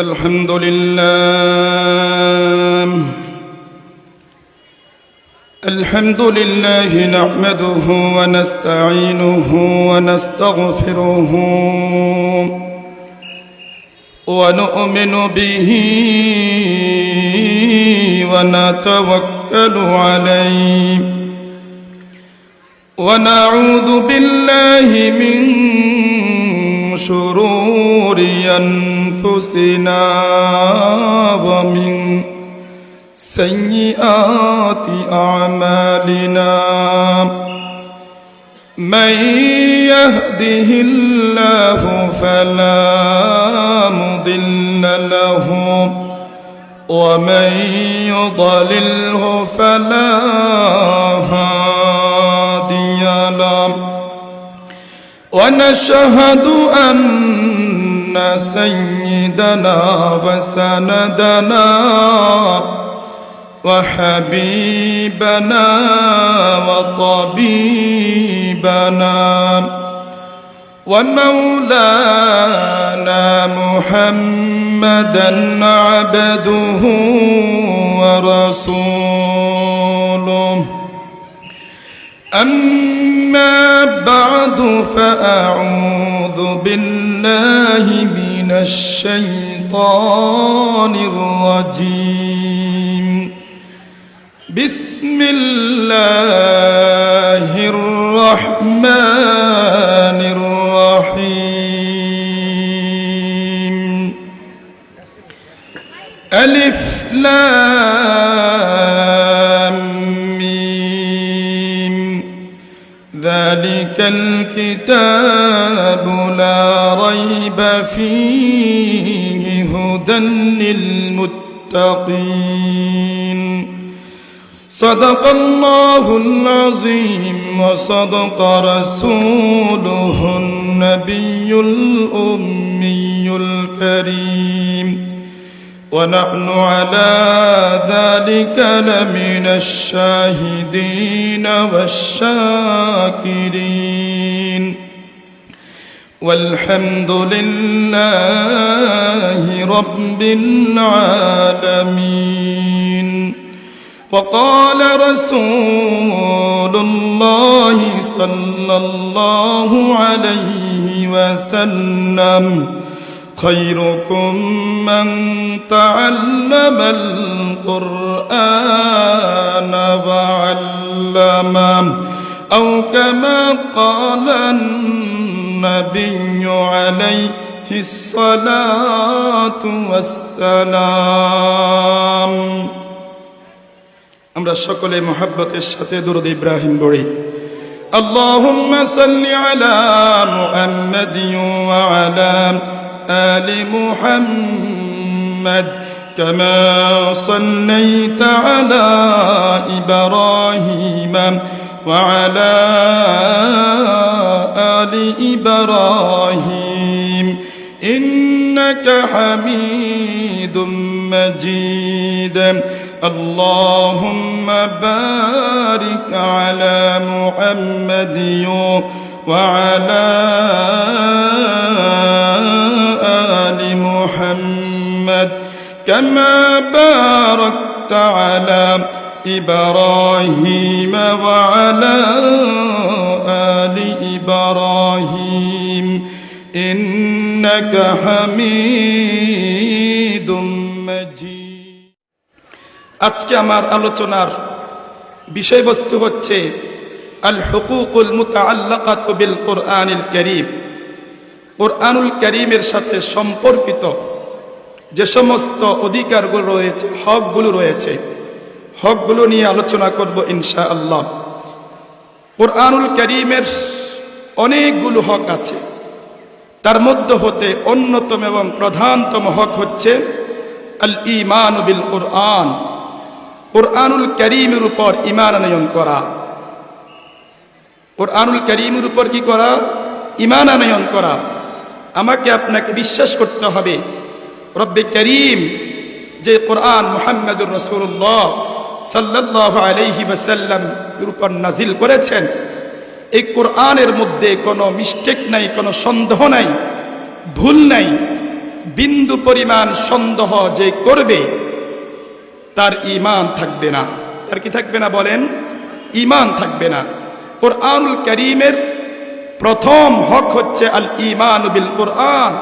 الحمد لله نحمده ونستعينه ونستغفره ونؤمن به ونتوكل عليه ونعوذ بالله من شرور أنفسنا ومن سيئات أعمالنا من يهده الله فلا مضل له ومن يضلله فلا هادي له ونشهد أن سيدنا وسندنا وحبيبنا وطبيبنا ومولانا محمدا عبده ورسوله أما بعد فأعوذ بالله من الشيطان الرجيم بسم الله الرحمن الرحيم ألف لام ميم ذلك الكتاب لا ريب فيه هدى للمتقين صدق الله العظيم وصدق رسوله النبي الأمي الكريم ونحن على ذلك لمن الشاهدين والشاكرين والحمد لله رب العالمين وقال رسول الله صلى الله عليه وسلم خيركم من تعلم القرآن وعلمه أو كما قال النبي عليه الصلاة والسلام আমরা সকলে মুহাব্বতের সাথে দুরূদ ইব্রাহিম পড়ি اللهم صل على محمد وعلى آل محمد كما صليت على إبراهيم وعلى آل إبراهيم إنك حميد مجيد اللهم بارك على محمد وعلى آل محمد كما باركت على إبراهيم وعلى آل إبراهيم إنك حميد مجيد আজকে আমার আলোচনার বিষয়বস্তু হচ্ছে আল হুকুকুল মুতাআল্লাকাতু বিল কুরআনিল কারীম। কুরআনুল কারীমের সাথে সম্পর্কিত যে সমস্ত অধিকারগুলো রয়েছে, হকগুলো রয়েছে, হকগুলো নিয়ে আলোচনা করব ইনশাআল্লাহ। কুরআনুল কারীমের অনেকগুলো হক আছে, তার মধ্যে হতে অন্যতম এবং প্রধানতম হক হচ্ছে আল ঈমান বিল কুরআন, কুরআনুল কারীমের উপর ঈমান আনয়ন করা। কুরআনুল কারীমের উপর কি করা? ঈমান আনয়ন করা। আমাকে আপনাকে বিশ্বাস করতে হবে রব্বে কারীম যে কোরআন মুহাম্মদুর রাসূলুল্লাহ সাল্লাল্লাহু আলাইহি ওয়াসাল্লাম এর উপর নাজিল করেছেন, এই কোরআনের মধ্যে কোনো মিস্টেক নাই, কোনো সন্দেহ নাই, ভুল নাই। বিন্দু পরিমাণ সন্দেহ যে করবে তার ঈমান থাকবে না। তার কি থাকবে না বলেন? ঈমান থাকবে না। কুরআনুল কারীমের প্রথম হক হচ্ছে আল ঈমান বিল কুরআন,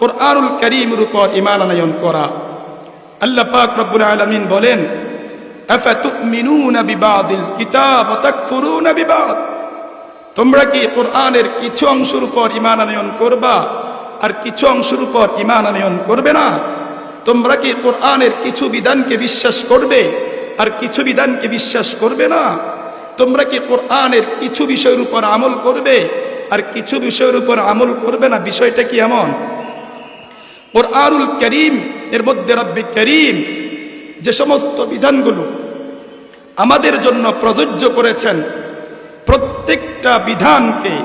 কুরআনুল কারীমের উপর ঈমান আনয়ন করা। আল্লাহ পাক রব্বুল আলামিন বলেন, আফাতুমিনুনা বিবাদিল কিতাব ওয়া তাকফুরুনা বিবাদ, তোমরা কি কুরআনের কিছু অংশের উপর ঈমান আনয়ন করবা আর কিছু অংশের উপর ঈমান আনয়ন করবে না? তোমরা কি কুরআনের কিছু বিধানকে বিশ্বাস করবে আর কিছু বিধানকে বিশ্বাস করবে না? তোমরা কি কুরআনের কিছু বিষয়ের উপর আমল করবে আর কিছু বিষয়ের উপর আমল করবে না? বিষয়টা কি এমন? কুরআনুল কারীম এর মধ্যে রব্বে কারীম যে সমস্ত বিধানগুলো আমাদের জন্য প্রযোজ্য করেছেন, প্রত্যেকটা বিধানকে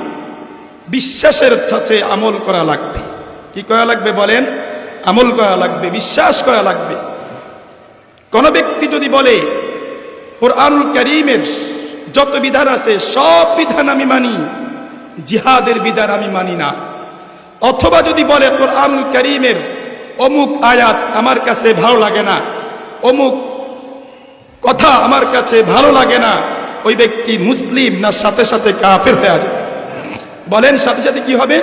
বিশ্বাসের সাথে আমল করা লাগবে। কি করা লাগবে বলেন? আমল করা লাগবে, বিশ্বাস করা লাগবে। কোন ব্যক্তি যদি বলে কুরআনুল কারীমের যত বিধান আছে সব বিধান আমি মানি, জিহাদের বিধান আমি মানি না, অথবা যদি বলে কুরআনুল কারীমের অমুক আয়াত আমার কাছে ভালো লাগে না, অমুক কথা আমার কাছে ভালো লাগে না, ওই ব্যক্তি মুসলিম না সাথে সাথে কাফের হয়ে যাবে? বলেন সাথে সাথে কি হবে?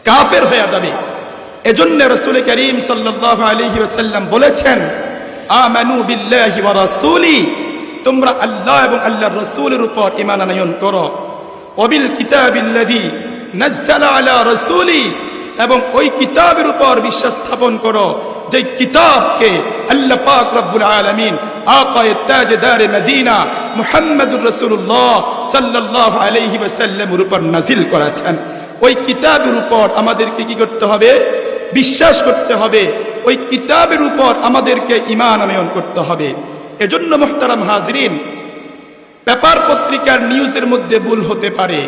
কাফের হয়ে যাবে। এজন্য রাসূল করিম সাল্লাল্লাহু আলাইহি ওয়াসাল্লাম বলেছেন, আমানু বিল্লাহি ওয়া রাসূলি, তোমরা আল্লাহ এবং আল্লাহর রাসূলের উপর ঈমান আনয়ন করো। ওয়াবিল কিতাবিল্লাযী নাযালা আলা রাসূলি, এবং ওই কিতাবের উপর বিশ্বাস স্থাপন করো যে কিতাবকে আল্লাহ পাক রব্বুল আলামিন আকায়ে তাজদারে মদিনা মুহাম্মদুর রাসূলুল্লাহ সাল্লাল্লাহু আলাইহি ওয়াসাল্লামের উপর নাজিল করেছেন। ওই কিতাবের উপর আমাদেরকে কি করতে হবে? বিশ্বাস করতে হবে। ওই কিতাবের উপর আমাদেরকে ঈমান আনয়ন করতে হবে। এজন্য মুহতারাম হাজরিন, পেপার পত্রিকার নিউজের মধ্যে ভুল হতে পারে,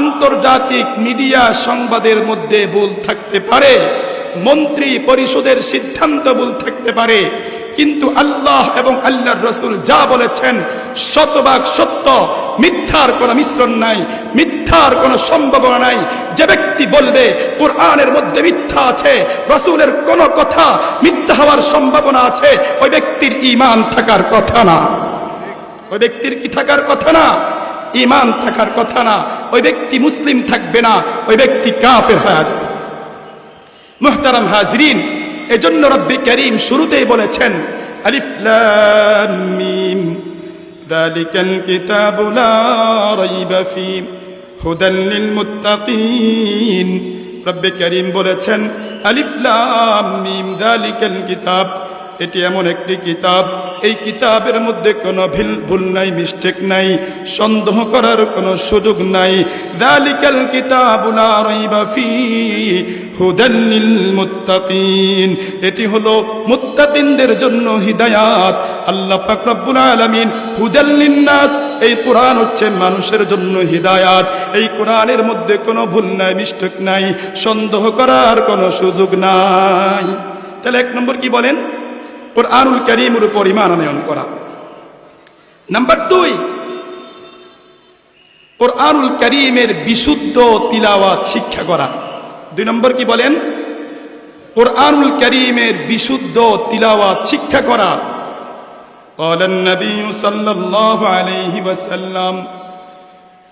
আন্তর্জাতিক মিডিয়া সংবাদের মধ্যে ভুল থাকতে পারে, মন্ত্রী পরিষদের সিদ্ধান্ত ভুল থাকতে পারে, কিন্তু আল্লাহ এবং আল্লাহর রাসূল যা বলেছেন শতভাগ সত্য, মিথ্যার কোনো মিশ্রণ নাই, মিথ্যার কোনো সম্ভাবনা নাই। যে ব্যক্তি বলবে কুরআনের মধ্যে মিথ্যা আছে, রাসূলের কোনো কথা মিথ্যা হওয়ার সম্ভাবনা আছে, ওই ব্যক্তির ঈমান থাকার কথা না। ওই ব্যক্তির কি থাকার কথা না? ঈমান থাকার কথা না। ওই ব্যক্তি মুসলিম থাকবে না, ওই ব্যক্তি কাফের হয়ে যাবে। মুহতারাম হাজরিন, এজন্য রব্বে কারীম শুরুতেই বলেছেন, আলিফ লাম মিম যালিকাল কিতাবু লা রাইবা ফীহি হুদাল লিল মুত্তাকিন। রব্বে কারীম বলেছেন, আলিফ লাম মিম যালিকাল কিতাব, এটি এমন একটি কিতাব, এই কিতাবের মধ্যে কোনো ভুল নাই, মিস্টেক নাই, সন্দেহ করার কোনো সুযোগ নাই। যালিকাল কিতাবু লা রাইবা ফীহি হুদাল লিল মুত্তাকিন, এটি হলো মুত্তাকিনদের জন্য হিদায়াত। আল্লাহ পাক রব্বুল আলামিন হুদাল লিন-নাস, এই কোরআন হচ্ছে মানুষের জন্য হিদায়াত। এই কোরআনের মধ্যে কোনো ভুল নাই, মিস্টেক নাই, সন্দেহ করার কোনো সুযোগ নাই। তাহলে এক নম্বর কি বলেন? কুরআনুল কারীমের উপর ঈমান আনয়ন করা। নাম্বার 2, কুরআনুল কারীমের বিশুদ্ধ তিলাওয়াত শিক্ষা করা। 2 নম্বর কি বলেন? কুরআনুল কারীমের বিশুদ্ধ তিলাওয়াত শিক্ষা করা। قال النبي صلى الله عليه وسلم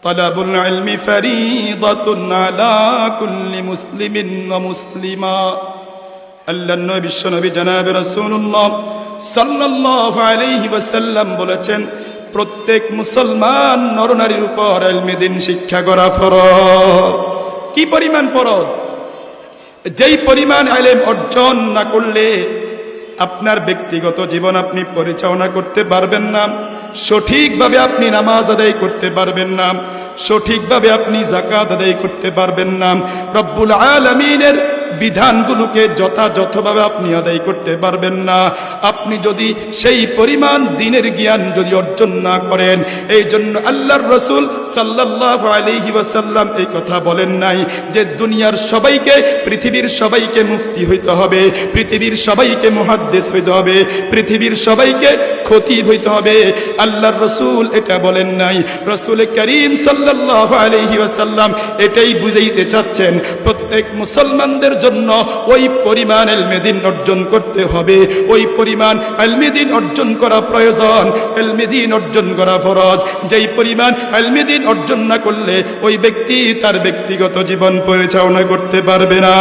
طلب العلم فريضة على كل مسلم ومسلمة। আল্লাহর নবী বিশ্বনবী জনাবে রাসূলুল্লাহ সাল্লাল্লাহু আলাইহি ওয়াসাল্লাম বলেছেন, প্রত্যেক মুসলমান নরনারীর উপর ইলমে দ্বীন শিক্ষা করা ফরজ। কি পরিমাণ ফরজ? যেই পরিমাণ ইলম অর্জন না করলে আপনার ব্যক্তিগত জীবন আপনি পরিচালনা করতে পারবেন না, সঠিকভাবে আপনি নামাজ আদায় করতে পারবেন না, সঠিকভাবে আপনি যাকাত আদায় করতে পারবেন না, রব্বুল আলামিনের বিধানগুলোকে যথাযথভাবে আপনি আদায় করতে পারবেন না, আপনি যদি সেই পরিমাণ দ্বীনের জ্ঞান যদি অর্জন না করেন। এই জন্য আল্লাহর রাসূল সাল্লাল্লাহু আলাইহি ওয়াসাল্লাম এই কথা বলেন নাই যে দুনিয়ার সবাইকে, পৃথিবীর সবাইকে মুফতি হইতে হবে, পৃথিবীর সবাইকে মুহাদ্দিস হইতে হবে, পৃথিবীর সবাইকে খতিব হইতে হবে। আল্লাহর রাসূল এটা বলেন নাই। রাসূল করিম সাল্লাল্লাহু আলাইহি ওয়াসাল্লাম এটাই বুঝাইতে চাচ্ছেন, প্রত্যেক মুসলমানদের জন্য ওই পরিমাণ ইলমে দ্বীন অর্জন করতে হবে, ওই পরিমাণ ইলমে দ্বীন অর্জন করা প্রয়োজন, ইলমে দ্বীন অর্জন করা ফরজ। যেই পরিমাণ ইলমে দ্বীন অর্জন না করলে ওই ব্যক্তি তার ব্যক্তিগত জীবন পরিচালনা করতে পারবে না।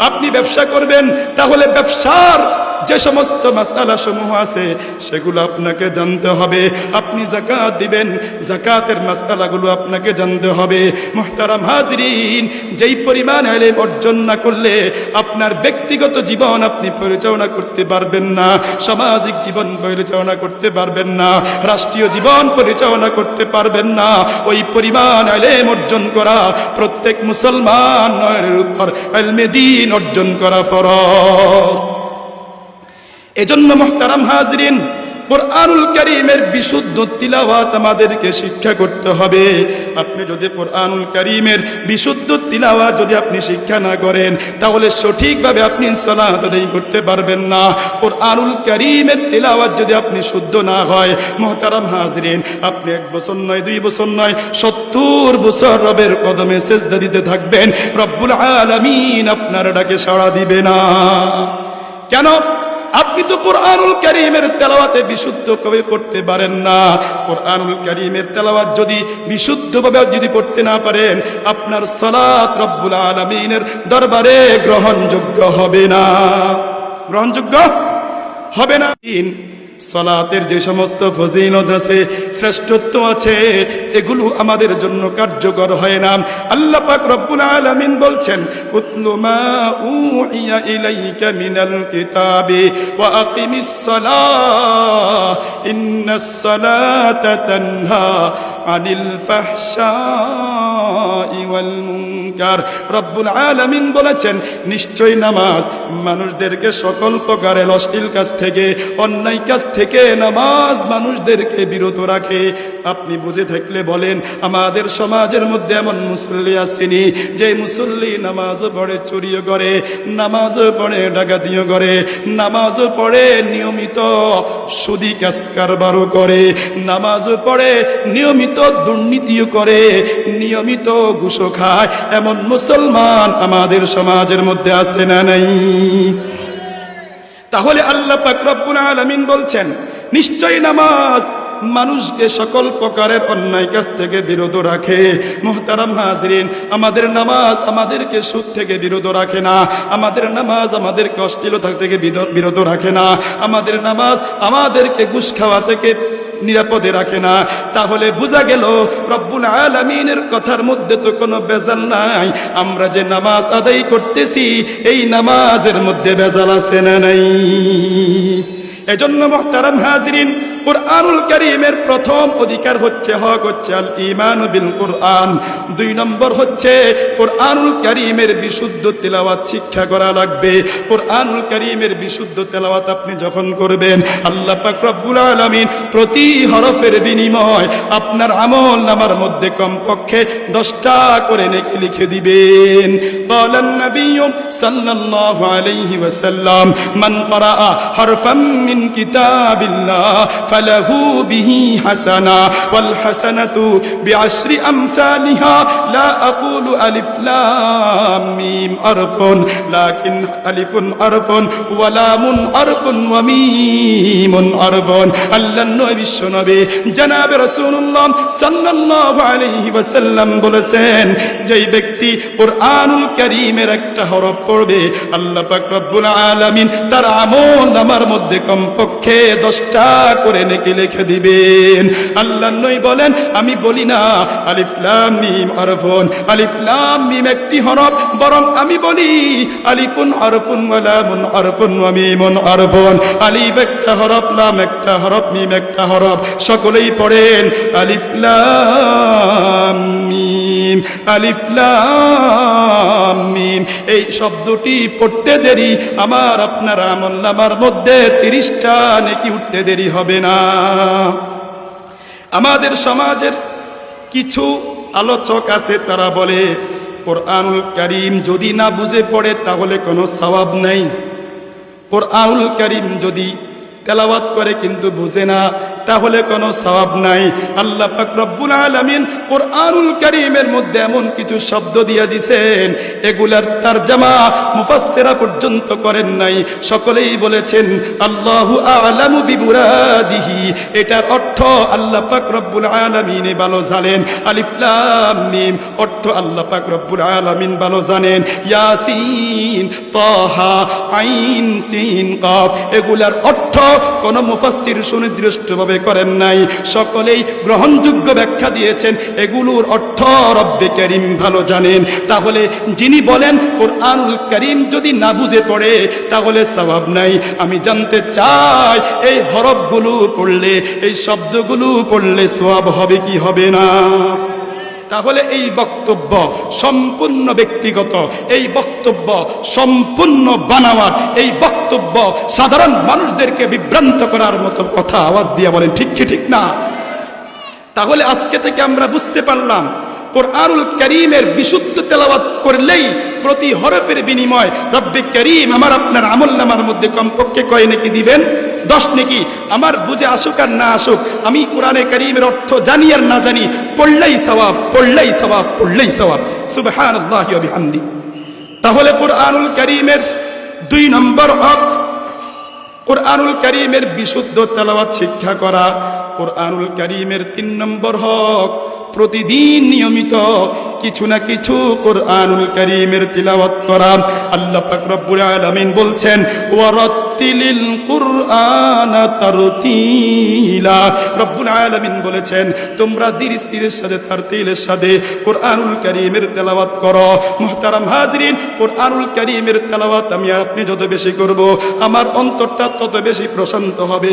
আপনি ব্যবসা করবেন, তাহলে ব্যবসার যে সমস্ত মাসালা সমূহ আছে সেগুলো আপনাকে জানতে হবে। আপনি যাকাত দিবেন, যাকাতের মাসালাগুলো আপনাকে জানতে হবে। মুহতারাম হাজরিন, যেই পরিমাণ ইলম অর্জন না করলে আপনার ব্যক্তিগত জীবন আপনি পরিচালনা করতে পারবেন না, সামাজিক জীবন পরিচালনা করতে পারবেন না, রাষ্ট্রীয় জীবন পরিচালনা করতে পারবেন না, ওই পরিমাণ ইলম অর্জন করা প্রত্যেক মুসলমানের উপর ইলমে দ্বীন অর্জন করা ফরজ। এজন্য মুহতারাম হাজরিন, কুরআনুল কারীমের বিশুদ্ধ তিলাওয়াত আমাদেরকে শিক্ষা করতে হবে। আপনি যদি কুরআনুল কারীমের বিশুদ্ধ তিলাওয়াত যদি আপনি শিক্ষা না করেন, তাহলে সঠিকভাবে আপনি সালাত আদায় করতে পারবেন না। কুরআনুল কারীমের তিলাওয়াত যদি আপনি শুদ্ধ না হয়, মুহতারাম হাজরিন, আপনি 1 বছর নয়, 2 বছর নয়, 70 বছর রবের কদমে সিজদা দিতে থাকবেন, রব্বুল আলামিন আপনার ডাকে সাড়া দিবে না। কেন? আপনি তো কুরআনুল কারীমের তেলাওয়াতে বিশুদ্ধ কবে পড়তে পারেন না। কুরআনুল কারীমের তেলাওয়াত যদি বিশুদ্ধভাবে যদি পড়তে না পারেন, আপনার সালাত রব্বুল আলামিনের দরবারে গ্রহণযোগ্য হবে না, গ্রহণযোগ্য হবে না। সালাতের যে সমস্ত ফজিলত আছে, শ্রেষ্ঠত্ব আছে, এগুলো আমাদের জন্য কার্যকর হয় না। আল্লাহ পাক রব্বুল আলামিন বলছেন, উতলু মা উহিয়া ইলাইকা মিনাল কিতাবি ওয়া আকিমিস সালাহ ইন্নাস সালাতা তানহা আনিল ফাহশাই ওয়াল মুনকার। রব্বুল আলামিন বলেছেন, নিশ্চয় নামাজ মানুষদেরকে সকল প্রকারের অশ্লীল কাজ থেকে, অন্যায় কাজ থেকে নামাজ মানুষদেরকে বিরত রাখে। আপনি বুঝে থাকলে বলেন, আমাদের সমাজের মধ্যে এমন মুসল্লি আসেনি যে মুসল্লি নামাজও পড়ে চুরিও করে, নামাজও পড়ে ডাকাতিও করে, নামাজও পড়ে নিয়মিত সুদি কাজ কারবারও করে, নামাজও পড়ে নিয়মিত দুর্নীতিও করে, নিয়মিত ঘুষও খায়, এমন মুসলমান আমাদের সমাজের মধ্যে আছে না নাই? তাহলে আল্লাহ পাক রব্বুল আলামিন বলছেন, নিশ্চয়ই নামাজ মানুষকে সকল প্রকারের অন্যায় কাজ থেকে বিরত রাখে। মুহতারাম হাজরিন, আমাদের নামাজ আমাদেরকে সুদ থেকে বিরত রাখে না, আমাদের নামাজ আমাদেরকে অশ্লীলতা থেকে বিরত রাখে না, আমাদের নামাজ আমাদেরকে ঘুষ খাওয়া থেকে নিরাপদে রাখে না। তাহলে বোঝা গেল রব্বুল আলামিনের কথার মধ্যে তো কোনো বেজাল নাই। আমরা যে নামাজ আদায় করতেছি, এই নামাজের মধ্যে বেজাল আছে না নাই? এজন্য মুহতারাম হাজরিন, কুরআনুল কারীমের প্রথম অধিকার হচ্ছে, হক হচ্ছে আল ঈমান বিল কুরআন। 2 নম্বর হচ্ছে কুরআনুল কারীমের বিশুদ্ধ তেলাওয়াত শিক্ষা করা লাগবে। কুরআনুল কারীমের বিশুদ্ধ তেলাওয়াত আপনি যখন করবেন, আল্লাহ পাক রব্বুল আলামিন প্রতি হরফের বিনিময় আপনার আমল নামার মধ্যে কমপক্ষে 10টা করে নেকি লিখে দিবেন। ক্বালান নবিয়্যু সাল্লাল্লাহু আলাইহি ওয়াসাল্লাম, মান ক্বারাআ হারফাম মিন কিতাবিল্লাহ ফালাহু বিহি হাসানা ওয়াল হাসানাতু বিআশরি আমসালিহা লা আকুলু আলিফ লাম মিম আরফুন লাকিন আলিফুন আরফুন ওয়া লামুন আরফুন ওয়া মিমুন আরফুন। আল্লাহর নবী বিশ্বনবী জনাবে রাসূলুল্লাহ সাল্লাল্লাহু আলাইহি ওয়াসাল্লাম বলেছেন, যেই ব্যক্তি কুরআনুল কারীমের একটা হরফ পড়বে, আল্লাহ পাক রব্বুল আলামিন তার আমল নামার মধ্যে কমপক্ষে 10টা করে নেকি লিখে দিবেন। আল্লাহর নবী বলেন, আমি বলি না আলিফ লাম মিম আরফুন, আলিফ লাম মিম একটি হরফ, বরং আমি বলি আলিফুন আরফুন ওয়া লামুন আরফুন ওয়া মিমুন আরফুন। আলিফ একটা হরফ, লাম একটা হরফ, মিম একটা হরফ। সকলেই পড়েন আলিফ লাম মিম, আলিফ লাম মিম। এই শব্দটি পড়তে দেরি আমার আপনার আমলনামার মধ্যে 30টা নেকি উঠতে দেরি হবে না। আমাদের সমাজের কিছু আলোচক আছে, তারা বলে কুরআনুল কারীম যদি না বুঝে পড়ে তাহলে কোনো সওয়াব নাই। কুরআনুল কারীম যদি তেলাওয়াত করে কিন্তু বুঝে না, তাহলে কোনো সওয়াব নাই। আল্লাহ পাক রব্বুল আলামিন কোরআনুল কারীমের মধ্যে এমন কিছু শব্দ দিয়ে দিয়েছেন, এগুলার তরজমা মুফাসসিরা পর্যন্ত করেন নাই। সকলেই বলেছেন আল্লাহু আ'লামু বিমুরাদিহি, এটার অর্থ আল্লাহ পাক রব্বুল আলামিন ভালো জানেন। আলিফ লাম মিম অর্থ আল্লাহ পাক রব্বুল আলামিন ভালো জানেন। ইয়াসিন তাহা আইন সিন কাফ, এগুলার অর্থ কোন মুফাসসির সুনির্দিষ্টভাবে করেন নাই। সকলেই গ্রহণযোগ্য ব্যাখ্যা দিয়েছেন, এগুলোর অর্থ রব্বে কারীম ভালো জানেন। তাহলে যিনি বলেন কোরআনুল কারীম যদি না বুঝে পড়ে তাহলে সওয়াব নাই, আমি জানতে চাই এই হরফগুলো পড়লে, এই শব্দগুলো পড়লে সওয়াব হবে কি হবে না? তাহলে এই বক্তব্য সম্পূর্ণ ব্যক্তিগত, এই বক্তব্য সম্পূর্ণ বানাওয়াট, এই বক্তব্য সাধারণ মানুষদেরকে বিভ্রান্ত করার মতো কথা। আওয়াজ দিয়ে বলেন ঠিক কি ঠিক না? তাহলে আজকে থেকে আমরা বুঝতে পারলাম কোরআনুল কারীমের বিশুদ্ধ তেলাওয়াত করলেই প্রতি হরফের বিনিময় রব্বে কারীম আমার আপনার আমলনামার মধ্যে কমপক্ষে কয় নেকি দিবেন? 10 নেকি। আমার বুঝে আসুক আর না আসুক, আমি কোরআনে কারীমের অর্থ জানি আর না জানি, পড়লেই সওয়াব, পড়লেই সওয়াব, পড়লেই সওয়াব। সুবহানাল্লাহি ওয়া বিহামদি। তাহলে কোরআনুল কারীমের 2 নম্বর হক কোরআনুল কারীমের বিশুদ্ধ তেলাওয়াত শিক্ষা করা। কোরআনুল কারীমের 3 নম্বর হক প্রতিদিন নিয়মিত কিছু না কিছু কোরআনুল কারীমের তিলাওয়াত করা। আল্লাহ পাক রব্বুল আলামিন বলছেন ওয়ারাত্তিলিল কুরআনা তারতিলা, রব্বুল আলামিন বলেছেন তোমরা ধীর স্থিরের সাথে তারতিলের সাথে কোরআনুল কারীমের তেলাওয়াত করো। মুহতারাম হাজিরিন, কোরআনুল কারীমের তেলাওয়াত আমি আপনি যত বেশি করব আমার অন্তরটা তত বেশি প্রশান্ত হবে,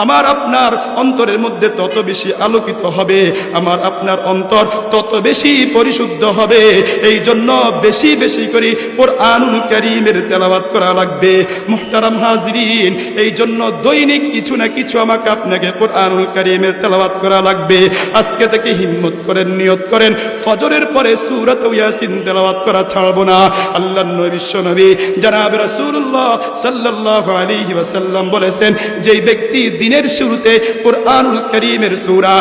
আমার আপনার অন্তরের মধ্যে তত বেশি আলোকিত হবে, আমার আপনার অন্তর তত বেশি পরিশুদ্ধ হবে। এই জন্য বেশি বেশি করে কোরআনুল কারীমের তেলাওয়াত করা লাগবে। মুহতারাম হাজিরিন, এই জন্য দৈনিক কিছু না কিছু আমাকে আপনাকে কোরআনুল কারীমের তেলাওয়াত করা লাগবে। আজকে থেকে হিম্মত করেন, নিয়ত করেন ফজরের পরে সূরা ইয়াসিন তেলাওয়াত করা ছাড়বো না। আল্লাহর নবী বিশ্বনবী জনাব রাসূলুল্লাহ সাল্লাল্লাহু আলাইহি ওয়াসাল্লাম বলেছেন, যেই ব্যক্তি দিনের শুরুতে কোরআনুল কারীমের সূরা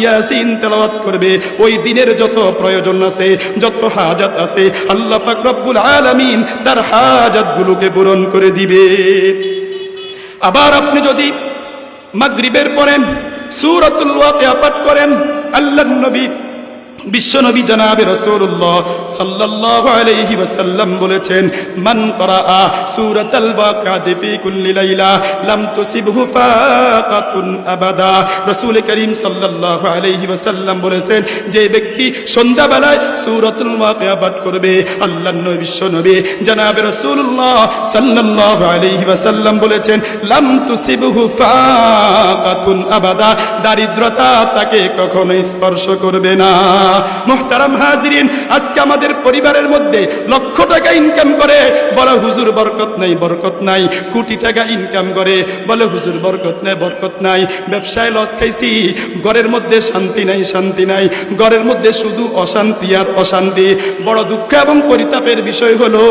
ইয়াসিন তেলাওয়াত করবে, ওই দিনের যত প্রয়োজন আছে, যত হাজাত আছে, আল্লাহ পাক রব্বুল আলামিন তার হাজাতগুলোকে পূরণ করে দিবে। আবার আপনি যদি মাগরিবের পরে সূরাতুল ওয়াকিয়া পাঠ করেন, আল্লাহর নবী বিশ্বনবী জনাবে রাসূলুল্লাহ সাল্লাল্লাহু আলাইহি ওয়াসাল্লাম বলেছেন, মান ক্বারাআ সূরাতাল ওয়াকিআতি ফি কুল্লি লাইলা লাম তুসিবহু ফাকাতুন আবাদা। রাসূল করিম সাল্লাল্লাহু আলাইহি ওয়াসাল্লাম বলেছেন, যে ব্যক্তি সন্ধ্যাবেলায় সূরাতুল ওয়াকিয়া পাঠ করবে, আল্লাহর নবী বিশ্বনবী জনাবে রাসূলুল্লাহ সাল্লাল্লাহু আলাইহি ওয়াসাল্লাম বলেছেন, লাম তুসিবহু ফাকাতুন আবাদা, দারিদ্রতা তাকে কখনো স্পর্শ করবে না। মুহতারাম হাজিরিন, আজকে আমাদের পরিবারের মধ্যে লক্ষ টাকা ইনকাম করে বলে হুজুর বরকত নাই, বরকত নাই। কোটি টাকা ইনকাম করে বলে হুজুর বরকত নাই, বরকত নাই। ব্যবসায় লস খাইছি, ঘরের মধ্যে শান্তি নাই, শান্তি নাই। ঘরের মধ্যে শুধু অশান্তি আর অশান্তি। বড় দুঃখ এবং পরিতাপের বিষয় হলো,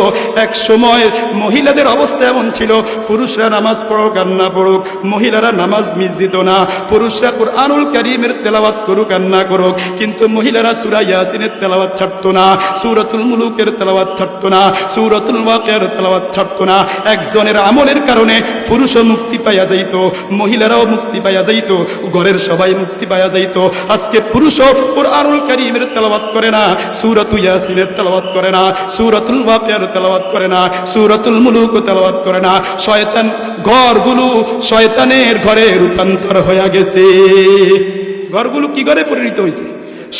এক সময় মহিলাদের অবস্থা এমন ছিল, পুরুষরা নামাজ পড়ুক আর না পড়ুক, মহিলারা নামাজ মিস দিত না। পুরুষরা কুরআনুল কারীমের তেলাওয়াত করুক আর না করুক, কিন্তু মহিলারা সূরা ইয়াসিনের তেলাওয়াত ছাড়তো না, সূরাতুল মুলুকের তেলাওয়াত ছাড়তো না, সূরাতুল ওয়াকিয়ার তেলাওয়াত ছাড়তো না। একজনের আমলের কারণে পুরুষও মুক্তি পাইয়া যাইত, মহিলারাও মুক্তি পাইয়া যাইত, ঘরের সবাই মুক্তি পাইয়া যাইত। আজকে পুরুষও কুরআনুল কারীমের তেলাওয়াত করে না, সূরাতুল ইয়াসিনের তেলাওয়াত করে না, সূরাতুল ওয়াকিয়ার তেলাওয়াত করে না, সূরাতুল মুলুক তেলাওয়াত করে না। শয়তান ঘরগুলো শয়তানের ঘরে রূপান্তর হয়ে গেছে। ঘরগুলো কি ঘরে পরিণত হয়েছে?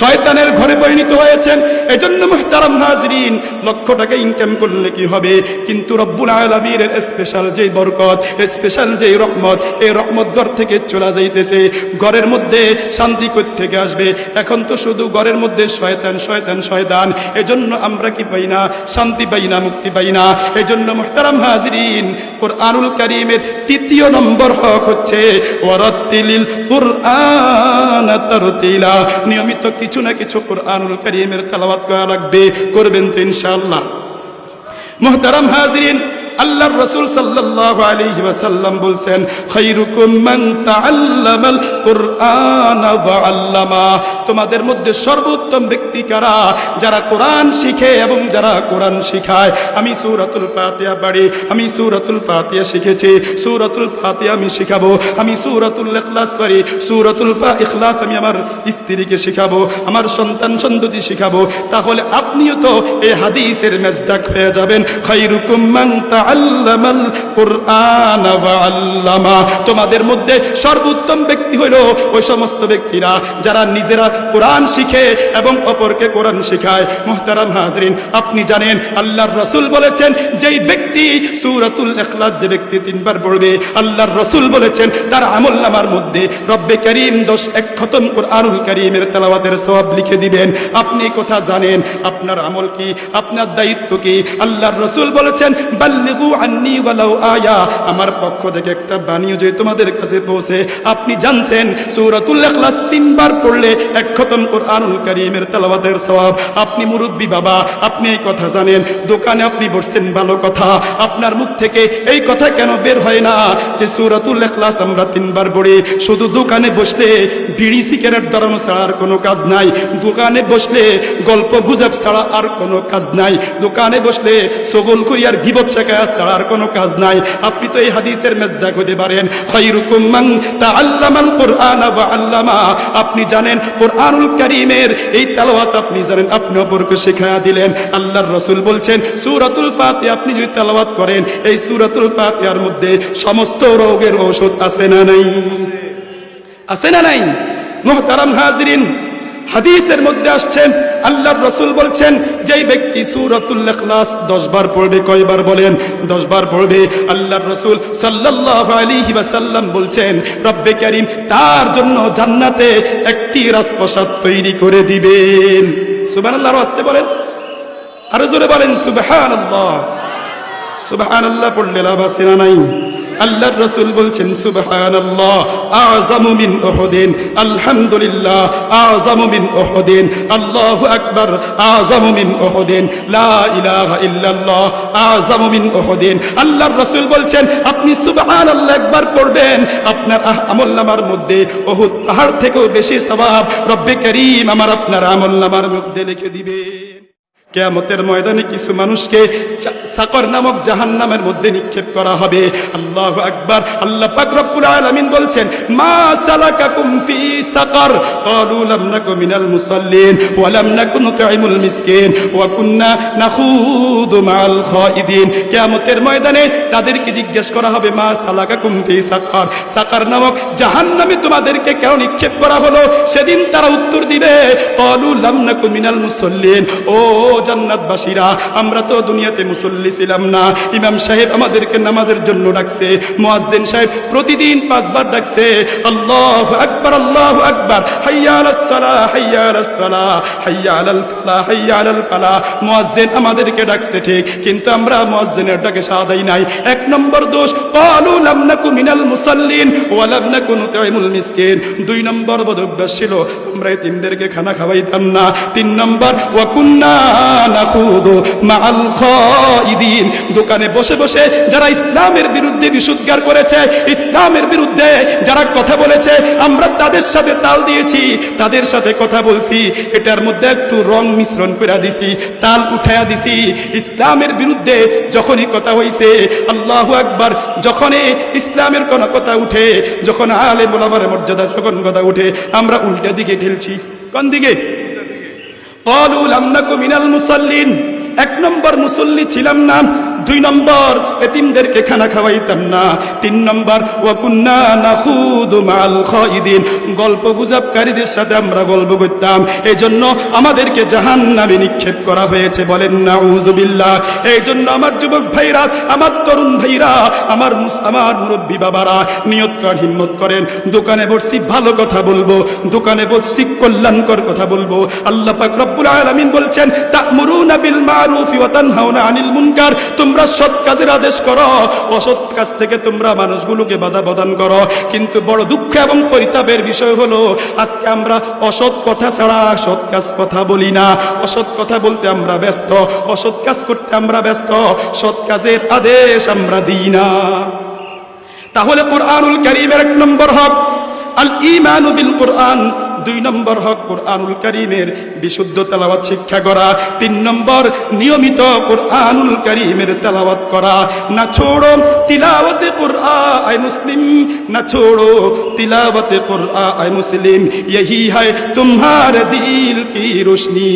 শয়তানের ঘরে পরিণত হয়েছেন। এজন্য মুহতারাম হাজিরিন, লক্ষ টাকা ইনকাম করলে কি হবে, কিন্তু রব্বুল আলামিনের স্পেশাল যে বরকত, স্পেশাল যে রহমত, এই রহমত ঘর থেকে চলে যাইতেছে। ঘরের মধ্যে শান্তি কই থেকে আসবে? এখন তো শুধু ঘরের মধ্যে শয়তান, শয়তান, শয়তান। এজন্য আমরা কি পাই না? শান্তি পাই না, মুক্তি পাই না। এজন্য মুহতারাম হাজিরিন, কুরআনুল কারীমের 3 নম্বর হক হচ্ছে ওয়ারাত্তিলিল কুরআনা তারতিলা। নিয়মিত কিছু না কিছু কুরআনুল কারীমের তেলাওয়াত করা লাগবে। করবেন তো ইনশাআল্লাহ? মুহতারাম হাজিরিন, আল্লাহর রাসূল সাল্লাল্লাহু আলাইহি ওয়াসাল্লাম বলছেন, খায়রুকুম মান তাআল্লামাল কুরআনা ওয়া আল্লামা, তোমাদের মধ্যে সর্বোত্তম ব্যক্তি কারা? যারা কোরআন শিখে এবং যারা কোরআন শিখায়। আমি সূরাতুল ফাতিহা পড়ি, আমি সূরাতুল ফাতিহা শিখেছি, সূরাতুল ফাতিহা আমি শিখাবো। আমি সূরাতুল ইখলাস পড়ি, সূরাতুল ইখলাস আমি আমার স্ত্রীকে শিখাবো, আমার সন্তান সন্ততি শিখাবো। তাহলে আপনিও তো এই হাদিসের মেজদাক হয়ে যাবেন। খায়রুকুম মান তাআল্লামাল কুরআনা ওয়া আল্লামা, তোমাদের মধ্যে সর্বোত্তম ব্যক্তি হলো ওই সমস্ত ব্যক্তিরা যারা নিজেরা কোরআন শিখে এবং অপরকে কোরআন শেখায়। মুহতারাম হাজরিন, আপনি জানেন আল্লাহর রাসূল বলেছেন, যেই ব্যক্তি সূরাতুল ইখলাস যে ব্যক্তি 3 বার পড়বে, আল্লাহর রাসূল বলেছেন তার আমলনামার মধ্যে রব্বে কারীম 1 খতম কুরআনুল কারীমের তেলাওয়াতের সওয়াব লিখে দিবেন। আপনি কথা জানেন আপনার আমল কি, আপনার দায়িত্ব কি? আল্লাহর রাসূল বলেছেন, বাল্লিগু আন্নী ওয়ালাউ আয়া, আমার পক্ষ থেকে একটা বাণীও যদি তোমাদের কাছে পৌঁছে। আপনি জানছেন সূরাতুল ইখলাস 3 বার পড়লে 1 খতম কুরআনুল কারীমের তেলাওয়াতের সওয়াব। আপনি মুরব্বী বাবা, আপনি এই কথা জানেন। দোকানে আপনি বসছেন, ভালো কথা, আপনার মুখ থেকে এই কথা কেন বের হয় না যে সূরাতুল ইখলাস আমরা 3 বার পড়ি? শুধু দোকানে বসলে বিড়ি সিগারেট ধরানো ছাড়া আর কোনো কাজ নাই, দোকানে বসলে গল্প গুজব ছাড়া আর কোনো কাজ নাই, দোকানে বসলে সগলখুরি আর গীবত শেখায়া ছাড়া আর কোনো কাজ নাই। আপনি তো এই হাদিসের মেজদাক হতে পারেন। খায়রুকুম মান তাআল্লামাল কুরআনা ওয়া আল্লামা, আপনি জানেন কুরআনুল কারীমের এই তেলাওয়াত আপনি জানেন, আপনি অপরকে শেখায়া দিলেন। আল্লাহর রাসূল বলছেন সূরাতুল ফাতিহা আপনি যদি তেলাওয়াত করেন, এই সূরাতুল ফাতিহার মধ্যে সমস্ত রোগের ঔষধ আছে না নাই? আছে না নাই? মুহতারাম হাজিরিন, হাদিসের মধ্যে আসছেন আল্লাহর রাসূল বলছেন, যেই ব্যক্তি সূরাতুল ইখলাস 10 বার পড়বে, কয়বার বলেন? 10 বার পড়বে। আল্লাহর রাসূল সাল্লাল্লাহু আলাইহি ওয়াসাল্লাম বলছেন, রব্বে কারীম তার জন্য জান্নাতে একটি রাজপ্রাসাদ তৈরি করে দিবেন। সুবহানাল্লাহর ওয়াস্তে বলেন, আরো জোরে বলেন সুবহানাল্লাহ। সুবহানাল্লাহ পড়লে লাভ আছে না নাই? আল্লাহর রাসূল বলছেন সুবহানাল্লাহ আযমু মিন উহুদিন, আলহামদুলিল্লাহ আযমু মিন উহুদিন, আল্লাহু আকবার আযমু মিন উহুদিন, লা ইলাহা ইল্লাল্লাহ আযমু মিন উহুদিন। আল্লাহর রাসূল বলছেন আপনি সুবহানাল্লাহ একবার পড়বেন, আপনার আমলনামার মধ্যে উহুদ পাহাড় থেকেও বেশি সওয়াব রব্বে কারীম আমার আপনার আমলনামার মধ্যে লিখে দিবেন। কিয়ামতের ময়দানে কিছু মানুষকে সাকর নামক জাহান্নামের মধ্যে নিক্ষেপ করা হবে। আল্লাহু আকবার। আল্লাহ পাক রব্বুল আলামিন বলছেন, মা সালাকাকুম ফি সাকর, ক্বালু লাম নাকু মিনাল মুসাল্লিন ওয়া লাম নাকু নুতঈমুল মিসকিন ওয়া কুননা নাখুদু মাআল খাইদিন। কিয়ামতের ময়দানে তাদেরকে জিজ্ঞেস করা হবে, মা সালাকাকুম ফি সাকর, সাকর নামক জাহান্নামে তোমাদেরকে কেন নিক্ষেপ করা হলো? সেদিন তারা উত্তর দিবে, ক্বালু লাম নাকু মিনাল মুসাল্লিন, ও জান্নাতবাসীরা, আমরা তো দুনিয়াতে মুসল্লি ছিলাম না। ইমাম সাহেব আমাদেরকে নামাজের জন্য ডাকছে, মুয়াজ্জিন সাহেব প্রতিদিন 5 বার ডাকছে, আল্লাহু আকবার আল্লাহু আকবার, হাইয়া আলাস সালাহ হাইয়া আলাস সালাহ হাইয়া আলাল ফালাহ হাইয়া আলাল ফালাহ। মুয়াজ্জিন আমাদেরকে ডাকছে ঠিক, কিন্তু আমরা মুয়াজ্জিনের ডাকে সাড়া দেই নাই। 1 নম্বর দোষ, ক্বালু লাম নাকু মিনাল মুসাল্লিন ওয়া লাম নাকু নুতঈমুল মিসকিন। 2 নম্বর বদঅভ্যাস ছিল, আমরা এতিমদেরকে খানা খাওয়াইতাম না। 3 নম্বর, ওয়া কুননা নাখুদু মাআল খাইদিন, দোকানে বসে বসে যারা ইসলামের বিরুদ্ধে বিশুদ্ধার করেছে, ইসলামের বিরুদ্ধে যারা কথা বলেছে, আমরা তাদের সাথে তাল দিয়েছি, তাদের সাথে কথা বলছি, এটার মধ্যে একটু রং মিশ্রণ করে দিছি, তাল উঠায়া দিছি। ইসলামের বিরুদ্ধে যখনই কথা হইছে, আল্লাহু আকবার, যখনই ইসলামের কোন কথা উঠে, যখন আলেম ওলামার মর্যাদা যখন কথা উঠে, আমরা উল্টা দিকে ঢেলছি। কোন দিকে? ক্বালু লাম নাকু মিনাল মুসাল্লিন, 1 নম্বর মুসল্লি ছিলাম না। 2 নম্বর, এতিমদেরকে খানা খাওয়াইতাম না। 3 নম্বর, ওয়া কুননা নাখুদু মাআল খাইদিন, গল্প গুজবকারীদের সাথে আমরা গল্প করতাম, এজন্য আমাদেরকে জাহান্নামে নিক্ষেপ করা হয়েছে। বলেন নাউযুবিল্লাহ। এইজন্য আমার যুবক ভাইরা, আমার তরুণ ভাইরা, আমার মুরব্বী বাবারা নিয়ত করেন, হিম্মত করেন, দোকানে বসছি ভালো কথা বলবো, দোকানে বসছি কল্যাণকর কথা বলবো। আল্লাহ পাক রব্বুল আলামিন বলছেন, তা'মুরুনা বিল মা'রুফি ওয়া তানহাউনা আনিল মুনকার, তোমরা তোমরা সৎ কাজের আদেশ করো, অসৎ কাজ থেকে তোমরা মানুষগুলোকে বাধা প্রদান করো। কিন্তু বড় দুঃখ এবং পরিতাপের বিষয় হলো আজকে আমরা অসৎ কথা ছাড়া সৎ কাজ কথা বলি না। অসৎ কথা বলতে আমরা ব্যস্ত, অসৎ কাজ করতে আমরা ব্যস্ত, সৎ কাজের আদেশ আমরা দিই না। তাহলে কুরআনুল কারীমের 1 নম্বর হক আল ঈমানু বিল কুরআন, 2 নম্বর হক কুরআনুল কারীমের বিশুদ্ধ তেলাওয়াত শিক্ষা করা, 3 নম্বর নিয়মিত কুরআনুল কারীমের তেলাওয়াত করা। না ছোড়ো তিলাওয়াতে কুরআন আয় মুসলিম, না ছোড়ো তিলাওয়াতে কুরআন আয় মুসলিম, यही है तुम्हारे दिल की रोशनी।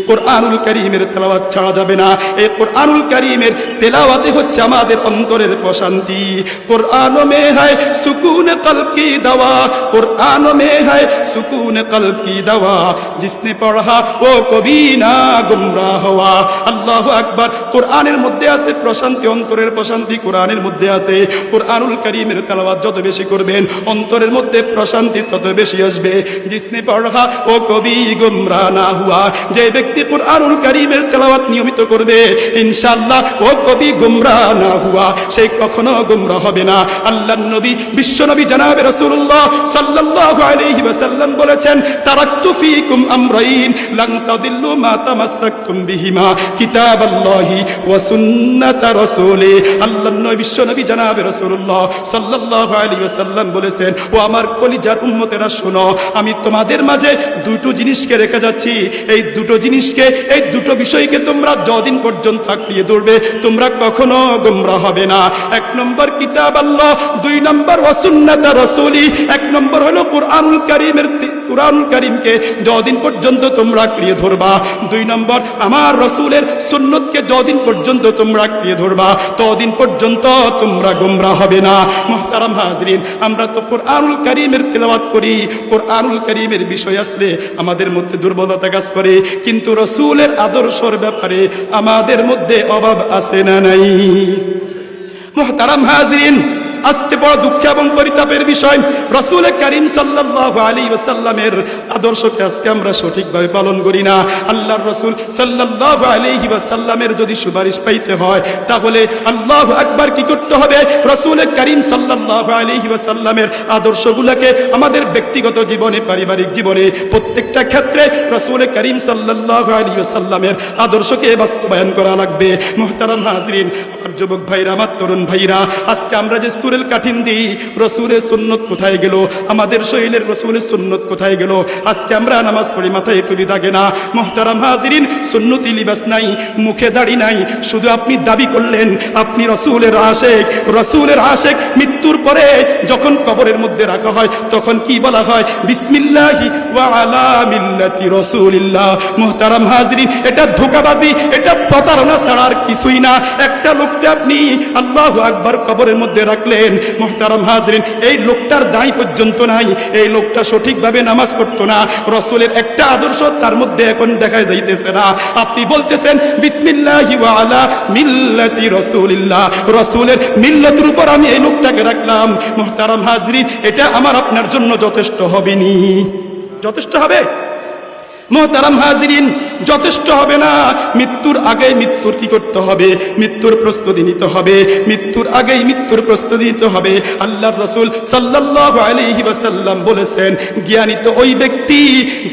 কুরআনুল কারীমের তেলাওয়াত ছাড়া যাবে না। এই কুরআনুল কারীমের তেলাওয়াতে হচ্ছে আমাদের অন্তরের প্রশান্তি। কুরআন মে है सुकून कल्ब की दवा, कुरान में है सुकून कल्ब की दवा, जिसने पढ़ा वो कभी ना गुमराह हुआ। আল্লাহু আকবার। কোরআনের মধ্যে আছে প্রশান্তি, অন্তরের প্রশান্তি কোরআনের মধ্যে আছে। কুরআনুল কারীমের তেলাওয়াত যত বেশি করবেন অন্তরের মধ্যে প্রশান্তি তত বেশি আসবে। जिसने पढ़ा वो कभी गुमराह ना हुआ, যে ব্যক্তি কুরআনুল কারীমের তেলাওয়াত নিয়মিত করবে ইনশাআল্লাহ ও কবি গুমরাহ না হুয়া, সে কখনো গুমরাহ হবে না। আল্লাহর নবী বিশ্ব নবী জনাবে রাসূলুল্লাহ সাল্লাল্লাহু আলাইহি ওয়াসাল্লাম বলেছেন, তারাকতু ফীকুম আমরাইন লান তাদিল্লু মা তামাসসাকতুম বিহিমা কিতাবাল্লাহি ওয়া সুন্নাত রাসূলি। আল্লাহর নবী বিশ্ব নবী জনাবে রাসূলুল্লাহ সাল্লাল্লাহু আলাইহি ওয়াসাল্লাম বলেছেন, ও আমার কলিজার উম্মতেরা শোনো, আমি তোমাদের মাঝে 2টো জিনিসকে রেখে যাচ্ছি। এই 2টো জিনিসকে, এই 2টো বিষয়কে তোমরা যতদিন পর্যন্ত আঁকড়িয়ে ধরবে তোমরা কখনো গোমরাহ হবে না। 1 নম্বর কিতাব আল্লাহ, 2 নম্বর ওয়া সুন্নাত রাসূলি। 1 নম্বর হলো কুরআনুল কারীমের, কুরআনুল কারীমকে যতদিন পর্যন্ত তোমরা আঁকড়িয়ে ধরবা, 2 নম্বর আমার রাসূলের সুন্নতকে যতদিন পর্যন্ত তোমরা আঁকড়িয়ে ধরবা ততদিন পর্যন্ত তোমরা গোমরাহ হবে না। মুহতারাম হাজরিন, আমরা তো কুরআনুল কারীমের তেলাওয়াত করি, কুরআনুল কারীমের বিষয় আসলে আমাদের মধ্যে দুর্বলতা কাজ করে, কিন্তু রাসূলের আদর্শের ব্যাপারে আমাদের মধ্যে অভাব আছে না নাই? মুহতারাম হাজরিন, আজকে বড় দুঃখ এবং পরিতাপের বিষয়, রাসূল করিম সাল্লাল্লাহু আলাইহি ওয়াসাল্লামের আদর্শকে আজকে আমরা সঠিকভাবে পালন করি না। আল্লাহর রাসূল সাল্লাল্লাহু আলাইহি ওয়াসাল্লামের যদি সুপারিশ পাইতে হয় তাহলে আল্লাহু আকবার কি করতে হবে? রাসূল করিম সাল্লাল্লাহু আলাইহি ওয়াসাল্লামের আদর্শগুলোকে আমাদের ব্যক্তিগত জীবনে, পারিবারিক জীবনে, প্রত্যেকটা ক্ষেত্রে রাসূল করিম সাল্লাল্লাহু আলাইহি ওয়াসাল্লামের আদর্শকে বাস্তবায়ন করা লাগবে। মুহতারাম হাজরিন, আমার যুবক ভাইরা, আমার তরুণ ভাইরা, আজকে আমরা যে কাঠিন দিই, রসুলের সুন্নত কোথায় গেল? আমাদের শরীরের রসুলের সুন্নত কোথায় গেল? আজকে আমরা নামাজ পড়ি, মাথায় টুপি থাকে না। মুহতারাম হাজিরিন, সুন্নতি লিবাস নাই, মুখে দাড়ি নাই, শুধু আপনি দাবি করলেন আপনি রসুলের আশেক। রসুলের আশেক মৃত্যুর পরে যখন কবরের মধ্যে রাখা হয় তখন কি বলা হয়? বিসমিল্লাহি ওয়া আলা মিল্লাতি রাসূলিল্লাহ। মুহতারাম হাজিরিন, এটা ধোঁকাবাজি, এটা প্রতারণা ছাড়া আর কিছুই না। একটা লোককে আপনি আল্লাহু আকবার কবরের মধ্যে রাখলেন, মুহতারাম হাজরিন, এই লোকটার দায় পর্যন্ত নাই, এই লোকটা সঠিকভাবে নামাজ পড়তো না, রসুলের একটা আদর্শ তার মধ্যে এখন দেখা যাইতেছে না। আপনি বলতেছেন বিসমিল্লাহি ওয়া আলা মিল্লাতি রাসূলিল্লাহ, রসুলের মিল্লাতের উপর আমি এই লোকটাকে রাখলাম। মুহতারাম হাজরিন, এটা আমার আপনার জন্য যথেষ্ট হবে নি? যথেষ্ট হবে? মুহতারাম হাজিরিন, যথেষ্ট হবে না। মৃত্যুর আগে মৃত্যুর কি করতে হবে? মৃত্যুর প্রস্তুতি নিতে হবে। মৃত্যুর আগেই মৃত্যুর প্রস্তুতি নিতে হবে। আল্লাহর রাসূল সাল্লাল্লাহু আলাইহি ওয়াসাল্লাম বলেছেন, জ্ঞানী তো ওই ব্যক্তি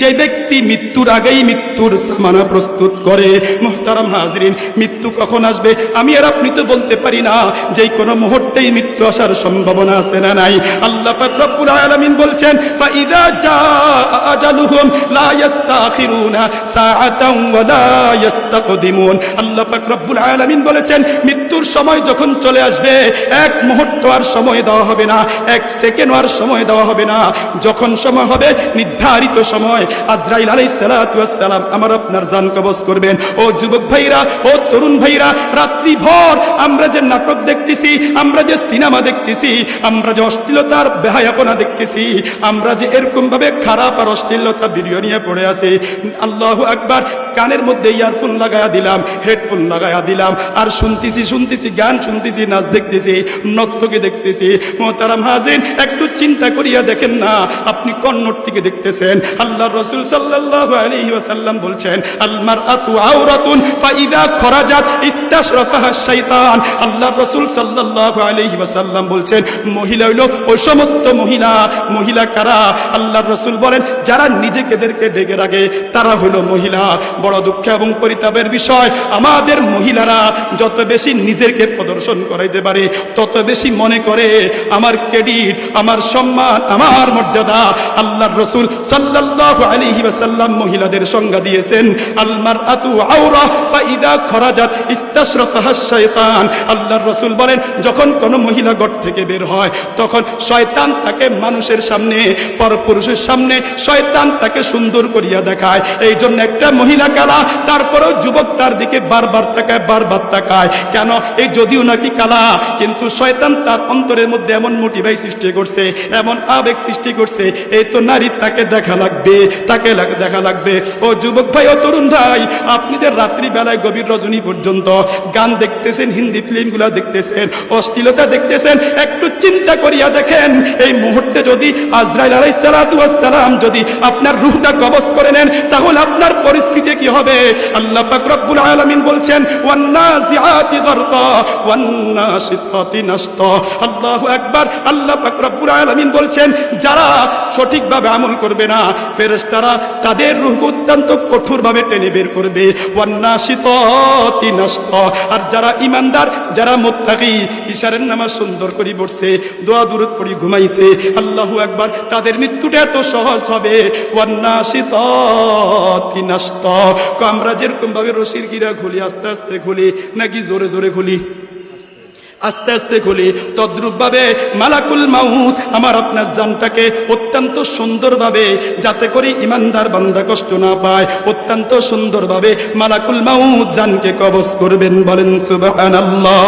যে ব্যক্তি মৃত্যুর আগেই মৃত্যুর সামানা প্রস্তুত করে। মুহতারাম হাজিরিন, মৃত্যু কখন আসবে আমি আর আপনি তো বলতে পারি না, যে কোনো মুহূর্তেই মৃত্যু আসার সম্ভাবনা আছে না নাই? আল্লাহ পাক রব্বুল আলামিন বলছেন, ফাইদা জাআ আজালুহুম লা ইস্তাখিরুনা সাআতান ওয়া লা ইস্তাকদিমুন। আল্লাহ পাক রব্বুল আলামিন বলেছেন, মৃত্যুর সময় যখন চলে আসবে এক মুহূর্ত আর সময় দেওয়া হবে না, এক সেকেন্ড আর সময় দেওয়া হবে না। যখন সময় হবে নির্ধারিত সময় আজরাইল আলাইহিস সালাতু ওয়াস সালাম আমার আপনার জান কবজ করবেন। ও যুবক ভাইরা, ও তরুণ ভাইরা, রাত্রি ভর আমরা যে নাটক দেখতেছি, আমরা যে সিনেমা দেখতেছি, আমরা যে অশ্লীলতার বেহায়াপনা দেখতেছি, আমরা যে এরকম ভাবে খারাপ আর অশ্লীলতা ভিডিও নিয়ে পড়ে আছি, আল্লাহু আকবার, কানের মধ্যে ইয়ারফোন লাগায়া দিলাম, হেডফোন লাগায়া দিলাম, আর শুনতেছি গান শুনতেছি, নাচ দেখতেছি, নর্তকী দেখতেছি। মুহতারাম হাজিরিন, একটু চিন্তা করিয়া দেখেন না, আপনি কোন নর্তকী দেখতেছেন? আল্লাহর রাসূল সাল্লাল্লাহু সাল্লাল্লাহু আলাইহি ওয়াসাল্লাম বলছেন আল মারআতু আওরাতুন ফাইদা খরাজাত ইস্তাশরাফাহা শাইতান। আল্লাহর রাসূল সাল্লাল্লাহু আলাইহি ওয়াসাল্লাম বলছেন মহিলা হলো ওই সমস্ত মহিলা কারা? আল্লাহর রাসূল বলেন যারা নিজেদেরকে ঢেকে রাখে তারা হলো মহিলা। বড় দুঃখ এবং পরিতাপের বিষয়, আমাদের মহিলারা যত বেশি নিজেকে প্রদর্শন করাইতে পারে তত বেশি মনে করে আমার ক্রেডিট, আমার সম্মান, আমার মর্যাদা। আল্লাহর রাসূল সাল্লাল্লাহু আলাইহি ওয়াসাল্লাম মহিলাদের সংজ্ঞা দিয়েছেন আল মারআতু আওরা ফাইদা খরাজাত ইস্তাশরাফাহা শাইতান। আল্লাহর রাসূল বলেন যখন কোন মহিলা ঘর থেকে বের হয় তখন শয়তান তাকে মানুষের সামনে, পরপুরুষের সামনে শয়তান তাকে সুন্দর করিয়া দেখায়। এই জন্য একটা মহিলা কালা, তারপরেও যুবক তার দিকে বারবার তাকায়। কেন? এই যদিও নাকি কালা, কিন্তু শয়তান তার অন্তরের মধ্যে এমন মোটিভাই সৃষ্টি করছে, এমন আবেগ সৃষ্টি করছে, এই তো নারী তাকে দেখা লাগবে। ও যুবক ভাই, ও তরুণ ভাই, আপনি যে রাত্রি বেলায় গভীর রজনী পর্যন্ত গান দেখতেছেন, হিন্দি ফিল্মগুলো দেখতেছেন, অশ্লীলতা দেখতেছেন, একটু চিন্তা করিয়া দেখেন এই মুহূর্তে যদি আজরাইল আলাইহিস সালাতু ওয়াস সালাম যদি আপনার রূহটা কবজ করে নেন তাহলে আপনার পরিস্থিতি কি হবে? আল্লাহ পাক রব্বুল আলামিন বলছেন ওয়ান্নাজিআতি গারকা ওয়ান্নাশিতাতি নাশতা। আল্লাহু আকবার। আল্লাহ পাক রব্বুল আলামিন বলছেন যারা সঠিকভাবে আমল করবে না ফেরেশতারা তাদের রূহ অত্যন্ত কঠোরভাবে টেনে বের করবে। ওয়ান্নাশিতাতি নাশতা। আর যারা ঈমানদার, যারা মুত্তাকি, ইশারের নামাজ সুন্দর করে পড়ছে, দোয়া দুরূদ পড়ি ঘুমাইছে, আল্লাহু আকবার, তাদের মৃত্যুটা এত সহজ হবে। ওয়ান্নাশিতাতি নাশতা। আমরা যেরকম ভাবে রশির গিরা খুলি, আস্তে আস্তে খুলি নাকি জোরে জোরে খুলি? আস্তে আস্তে খুলি। তদ্রূপ ভাবে মালাকুল মাউত আমার আপনার জানটাকে অত্যন্ত সুন্দরভাবে, যাতে করে ইমানদার বান্দা কষ্ট না পায়, অত্যন্ত সুন্দরভাবে মালাকুল মাউত জানকে কবজ করবেন। বলেন সুবহানাল্লাহ।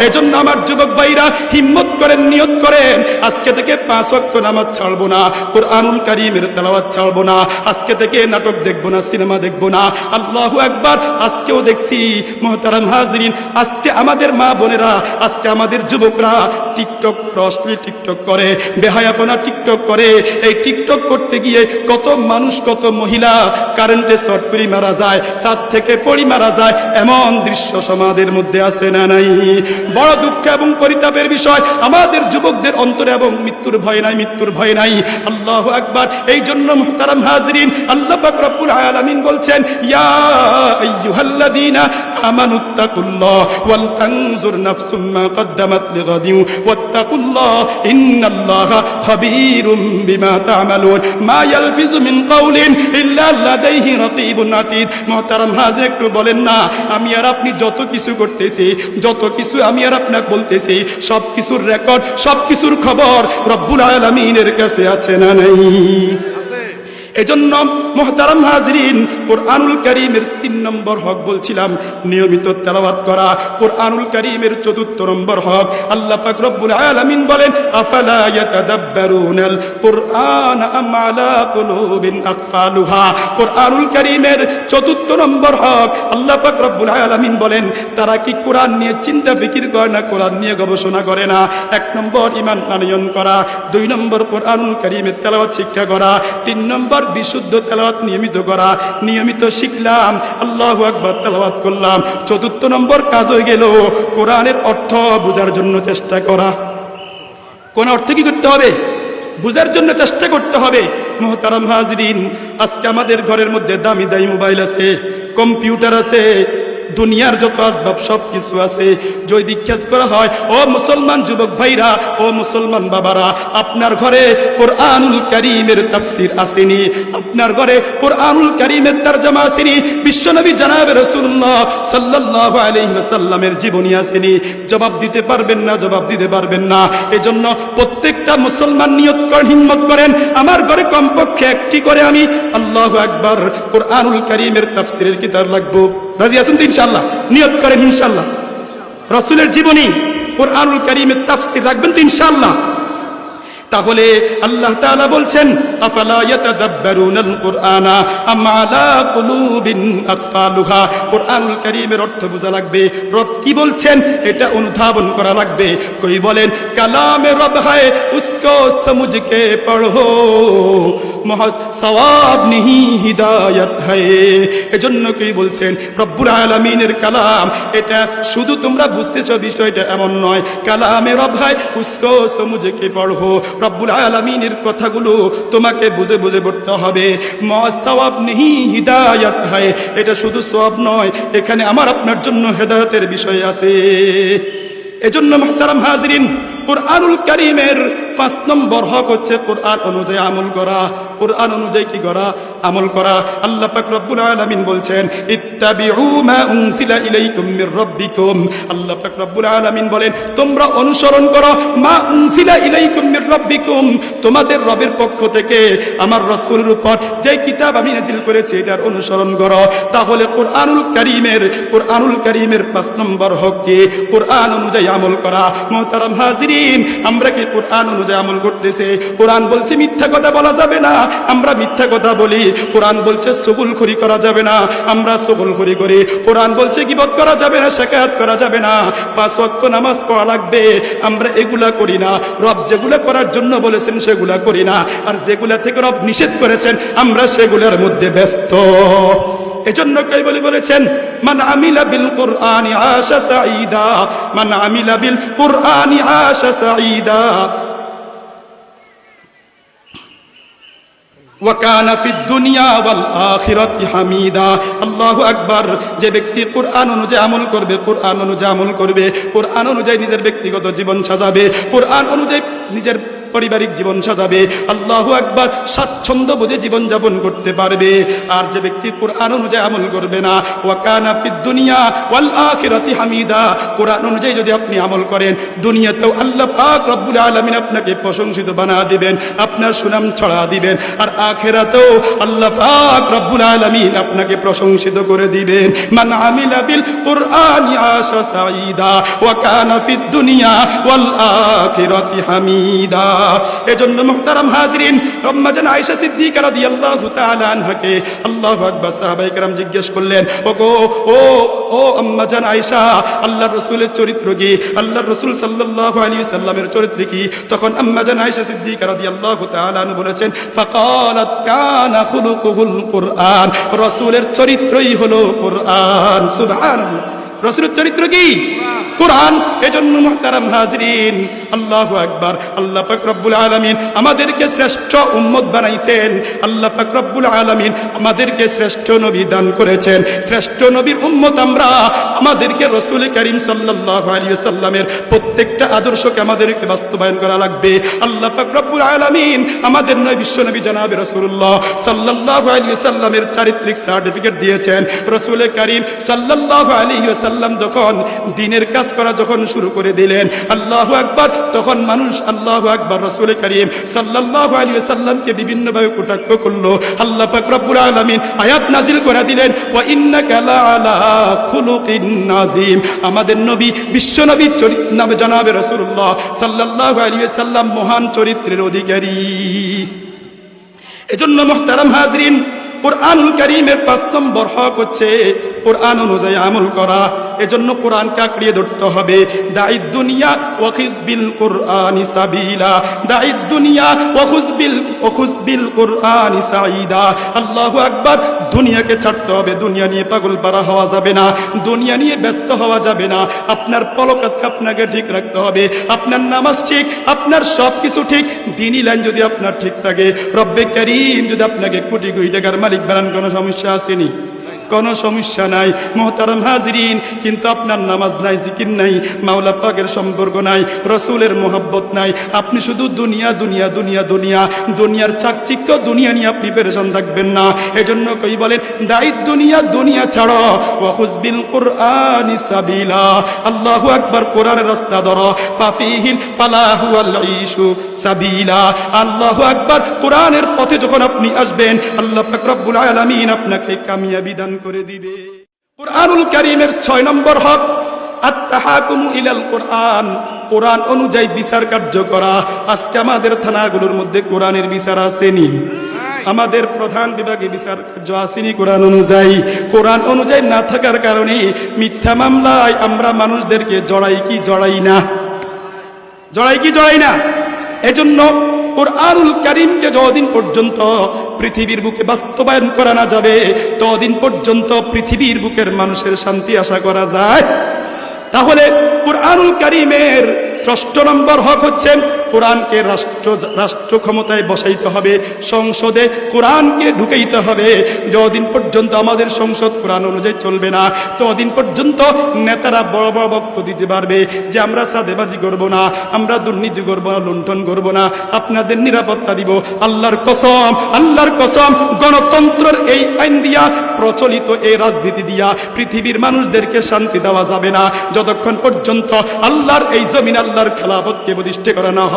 এজন্য আমার যুবক ভাইরা হিম্মত করেন, নিয়ত করেন, আজকে থেকে 5 ওয়াক্ত নামাজ ছাড়বো না, কুরআনুল কারীমের তেলাওয়াত ছাড়বো না, আজকে থেকে নাটক দেখবো না, সিনেমা দেখবো না। আল্লাহু আকবার। আজকেও দেখছি মুহতারাম হাজিরিন, আজকে আমাদের মা বোনেরা, আজকে আমাদের যুবকরা টিকটক করে, অশ্লীল টিকটক করে, বেহায়াপনা টিকটক করে। এই টিকটক করতে গিয়ে কত মানুষ, কত মহিলা কারেন্টে শর্ট করে মারা যায়, ছাদ থেকে পড়ি মারা যায়, এমন দৃশ্য সমাজের মধ্যে আছে না নাই? বড় দুঃখ এবং পরিতাপের বিষয়, আমাদের যুবকদের অন্তরে এবং মৃত্যুর ভয় নাই। আল্লাহু আকবার। এই জন্য মুহতারাম হাজিরিন, আল্লাহ পাক রব্বুল আলামিন বলছেন ইয়া আইয়ুহাল্লাযীনা আমানুত্তাকুল্লাহ ওয়াল তানজুর নাফসুম মা قدمت لغد واتقوا الله إن الله خبير بما تعملون ما يلفظ من قول إلا لديه رقيب عتيد। মুহতারাম হাজির, একটু বলেন না, আমি আর আপনি যত কিছু করতেছি, যত কিছু আমি আর আপনাকে বলতেছি, সব কিছুর রেকর্ড, সব কিছুর খবর রব্বুল আলামিনের কাছে আছে না নাই? আছে। এজন্য মুহতারাম হাজিরিন, কুরআনুল কারীমের 3 নম্বর হক বলছিলাম নিয়মিত তেলাওয়াত করা। কুরআনুল কারীমের 4 নম্বর হক, আল্লাহ পাক রব্বুল আলামিন বলেন আফালা ইয়াতাদাব্বারুনাল কুরআন আম আলা কুলুবিন আকফালুহা। কুরআনুল কারীমের 4 নম্বর হক, আল্লাহ পাক রব্বুল আলামিন বলেন তারা কি কোরআন নিয়ে চিন্তা ফিকির করে না, কোরআন নিয়ে গবেষণা করে না? 1 নম্বর ঈমান আনয়ন করা, 2 নম্বর কুরআনুল কারীমের তেলাওয়াত শিক্ষা করা, 3 নম্বর বিশুদ্ধ তেলাওয়াত নিয়মিত করা। নিয়মিত শিখলাম, আল্লাহু আকবার, তেলাওয়াত করলাম। 4 নম্বর কাজ হয়ে গেল কোরআনের অর্থ বোঝার জন্য চেষ্টা করা। কোন অর্থ কি করতে হবে? বুঝার জন্য চেষ্টা করতে হবে। মুহতারাম হাজিরিন, আজকে আমাদের ঘরের মধ্যে দামি দামি মোবাইল আছে, কম্পিউটার আছে, দুনিয়ার যত আসবাব সব কিছু আছে। যদি কাজ করা হয়, ও মুসলমান যুবক ভাইরা, ও মুসলমান বাবারা, আপনার ঘরে কুরআনুল কারীমের তাফসীর আসেনি? আপনার ঘরে কুরআনুল কারীমের তরজমা আসেনি? বিশ্বনবী জনাবে রাসূলুল্লাহ সাল্লাল্লাহু আলাইহি ওয়াসাল্লামের জীবনী আসেনি? জবাব দিতে পারবেন না, জবাব দিতে পারবেন না। এজন্য প্রত্যেকটা মুসলমান নিয়ত করেন, হিম্মত করেন, আমার ঘরে কমপক্ষে একটি করে আমি আল্লাহু আকবার কুরআনুল কারীমের তাফসীরের কিতাব রাখবো। রাজি আছেন তো ইনশাআল্লাহ? নিয়ত করেন ইনশাআল্লাহ। রাসূলের জীবনী, কুরআনুল কারীমের তাফসীর রাখবেন তো ইনশাআল্লাহ? তাহলে আল্লাহ তাআলা বলছেন আফালা ইয়াতাদাব্বারুনাল কুরআনা আম আলা কুলুবিন আকফালুহা। কুরআনুল কারীমের অর্থ বোঝা লাগবে, রব কি বলছেন এটা অনুধাবন করা লাগবে। কই বলেন কালামে রব है उसको समझ के पढ़ो महज सवाब नहीं हिदायत है। এজন্য কি বলছেন রব্বুল আলামিনের কালাম, এটা শুধু তোমরা বুঝতেছো বিষয়টা এমন নয়, কালামে রব है उसको समझ के पढ़ो। রব্বুল আলামিনের কথাগুলো তোমাকে বুঝে বুঝে পড়তে হবে। महज सवाब नहीं हिदायत है, এটা শুধু সওয়াব নয়, এখানে আমার আপনার জন্য হেদায়েতের বিষয় আছে। এজন্য মুহতারাম হাজিরিন, কুরআনুল কারীমের 5 নম্বর হক হচ্ছে কুরআন অনুযায়ী আমল করা। কুরআন অনুযায়ী কি করা? আমল করা। আল্লাহ পাক রব্বুল আলামিন বলছেন ইত্তাবিউ মা উনজিলা ইলাইকুম মির রাব্বিকুম। আল্লাহ পাক রব্বুল আলামিন বলেন তোমরা অনুসরণ করো মা উনজিলা ইলাইকুম মির রাব্বিকুম, তোমাদের রবের পক্ষ থেকে আমার রাসূলের উপর যে কিতাব আমি নাযিল করেছি এটার অনুসরণ করো। তাহলে কুরআনুল কারীমের 5 নম্বর হক কি? কুরআন অনুযায়ী আমল করা। মুহতারাম হাজিরিন, আমরা কি কুরআন অনুযায়ী আমল করতেছে? কুরআন বলছে মিথ্যা কথা বলা যাবে না, আমরা মিথ্যা কথা বলি। কুরআন বলছে চুগলখড়ি করা যাবে না, আমরা চুগলখড়ি করি। কুরআন বলছে গীবত করা যাবে না, শিকায়াত করা যাবে না, 5 ওয়াক্ত নামাজ পড়া লাগবে, আমরা এগুলা করি না। রব যেগুলা করার জন্য বলেছেন সেগুলা করি না, আর যেগুলা থেকে রব নিষেধ করেছেন আমরা সেগুলোর মধ্যে ব্যস্ত। এজন্য কে বলেছেন মান আমিলা বিল কুরআনি আশা সাঈদা, মান আমিলা বিল কুরআনি আশা সাঈদা ওয়া কানা ফিদ দুনিয়া ওয়াল আখিরাতি হামিদা। আল্লাহু আকবার। যে ব্যক্তি কুরআন অনুযায়ী আমল করবে, কুরআন অনুযায়ী আমল করবে, কুরআন অনুযায়ী নিজের ব্যক্তিগত জীবন সাজাবে, কুরআন অনুযায়ী নিজের পারিবারিক জীবন সাজাবে, আল্লাহু আকবার, স্বাচ্ছন্দ্য বুঝে জীবন যাপন করতে পারবে। আর যে ব্যক্তি কুরআন অনুযায়ী আমল করবে না, ওয়া কানা ফিদ দুনিয়া ওয়াল আখিরাতি হামিদা, কুরআন অনুযায়ী যদি আপনি আমল করেন দুনিয়াতেও আল্লাহ পাক রব্বুল আলামিন আপনাকে প্রশংসিত বানা দিবেন, আপনার সুনাম ছড়া দিবেন, আর আখিরাতেও আল্লাহ পাক রব্বুল আলামিন আপনাকে প্রশংসিত করে দিবেন। মান আমিলা বিল কুরআনি আশা সাঈদা ওয়া কানা ফিদ দুনিয়া ওয়াল আখিরাতি হামিদা। এজন্য মুহতারাম হাজিরিন, আম্মা জান আয়েশা সিদ্দিকা রাদিয়াল্লাহু তাআলা আনহাকে আল্লাহু আকবার সাহাবায়ে কেরাম জিজ্ঞেস করলেন, ও আম্মা জান আয়েশা, আল্লাহর রাসূলের চরিত্র কি? আল্লাহর রাসূল সাল্লাল্লাহু আলাইহি সাল্লামের চরিত্র কি? তখন আম্মা জান আয়েশা সিদ্দিকা রাদিয়াল্লাহু তাআলা আনহা বলেছেন ফাকালাত কানা খুলুকুহুল কুরআন, রাসূলের চরিত্রই হলো কুরআন। সুবহানাল্লাহ। রাসূলের চরিত্র কি? কুরআন। এজন্য মুহতারাম হাজিরিন, আল্লাহু আকবার, আল্লাহ পাক রব্বুল আলামিন আমাদেরকে শ্রেষ্ঠ উম্মত বানাইছেন, আল্লাহ পাক রব্বুল আলামিন আমাদেরকে শ্রেষ্ঠ নবী দান করেছেন। শ্রেষ্ঠ নবীর উম্মত আমরা, আমাদেরকে রাসূল কারীম সাল্লাল্লাহু আলাইহি ওয়াসাল্লামের প্রত্যেকটা আদর্শকে আমাদেরকে বাস্তবায়ন করা লাগবে। আল্লাহ পাক রব্বুল আলামিন আমাদের নবী বিশ্বনবী জনাবে রাসূলুল্লাহ সাল্লাল্লাহু আলাইহি ওয়াসাল্লামের চারিত্রিক সার্টিফিকেট দিয়েছেন। রাসূল কারীম সাল্লাল্লাহু আলাইহি ওয়াসাল্লাম যখন দ্বীনের কাজ করা যখন শুরু করে দিলেন, আল্লাহু আকবার, তখন মানুষ আল্লাহু আকবার রাসূল কারীম সাল্লাল্লাহু আলাইহি ওয়াসাল্লামকে বিভিন্ন ভাবে কটাক্ষ করলো। আল্লাহ পাক রব্বুল আলামিন আয়াত নাজিল করে দিলেন ওয়া ইন্নাকা লাআলা খুলুকিন নাযীম। আমাদের নবী বিশ্বনবী নামে জনাবে রাসূলুল্লাহ সাল্লাল্লাহু আলাইহি ওয়াসাল্লাম মহান চরিত্রের অধিকারী। এজন্য মুহতারাম হাজিরিন, কুরআনুল কারীমের 5 নম্বর হক হচ্ছে কুরআন অনুযায়ী আমল করা। এজন্য কোরআনকে আঁকড়িয়ে ধরতে হবে। দাঈদ দুনিয়া ওয়া খিজবিল কুরআনি সাবিলা, দাঈদ দুনিয়া ওয়া খুজবিল কুরআনি সাঈদা। আল্লাহু আকবার। দুনিয়াকে ছাড়তে হবে, দুনিয়া নিয়ে পাগল পারা হওয়া যাবে না, দুনিয়া নিয়ে ব্যস্ত হওয়া যাবে না। আপনার পলককে আপনাকে ঠিক রাখতে হবে, আপনার নামাজ ঠিক, আপনার সব কিছু ঠিক, দ্বীনি লাইন যদি আপনার ঠিক থাকে, রব্বে কারীম যদি আপনাকে কোটি কোটি টাকার মালিক বানান, কোনো সমস্যা আসেনি? কোনো সমস্যা নাই। মুহতারাম হাজিরিন, কিন্তু আপনার নামাজ নাই, জিকির নাই, মাওলা পাকের সম্পর্ক নাই, রাসূলের মোহাব্বত নাই, আপনি শুধু দুনিয়া দুনিয়া দুনিয়া দুনিয়া, দুনিয়ার চাকচিক্য, দুনিয়া নিয়ে আপনি পেরেশান থাকবেন না। এজন্য কই বলেন দাঈদ দুনিয়া, দুনিয়া ছাড়ো, ওয়া খুজবিল কুরআনি সাবিলা। আল্লাহু আকবার। কোরআনের রাস্তা ধরো, ফাফিহিল ফালাহু ওয়াল ঈশু সাবিলা। আল্লাহু আকবার। কোরআনের পথে যখন আপনি আসবেন, আল্লাহ পাক রব্বুল আলামিন আপনাকে কামিয়াবি দান করে দিবে। কুরআনুল কারীমের 6 নম্বর হক আত-তাহাকুমু ইলাল কুরআন, কোরআন অনুযায়ী বিচার কার্য করা। আজকে আমাদের থানাগুলোর মধ্যে কোরআনের বিচার আসেনি, আমাদের প্রধান বিভাগে বিচার কার্য আসেনি কোরআন অনুযায়ী। কোরআন অনুযায়ী না থাকার কারণে মিথ্যা মামলায় আমরা মানুষদেরকে জড়াই কি জড়াই না? এজন্য কুরআনুল কারীমকে যতদিন পর্যন্ত পৃথিবীর বুকে বাস্তবায়ন করা না যাবে, ততদিন পর্যন্ত পৃথিবীর বুকের মানুষের শান্তি আশা করা যায়। তাহলে কুরআনুল কারীমের ষষ্ঠ নম্বর হক হচ্ছে কোরআনকে রাষ্ট্র ক্ষমতায় বসাইতে হবে, সংসদে কোরআনকে ঢুকাইতে হবে। যতদিন পর্যন্ত আমাদের সংসদ কোরআন অনুযায়ী চলবে না, ততদিন পর্যন্ত নেতারা বড় বড় বক্তব্য দিতে পারবে যে আমরা সাদেবাজি করব না, আমরা দুর্নীতি করব না, লুণ্ঠন করব না, আপনাদের নিরাপত্তা দিব। আল্লাহর কসম গণতন্ত্রের এই আইন দিয়া, প্রচলিত এই রাজনীতি দিয়া পৃথিবীর মানুষদেরকে শান্তি দেওয়া যাবে না যতক্ষণ পর্যন্ত আল্লাহর এই জমিন আল্লাহর খেলাফতকে প্রতিষ্ঠা করা না হবে।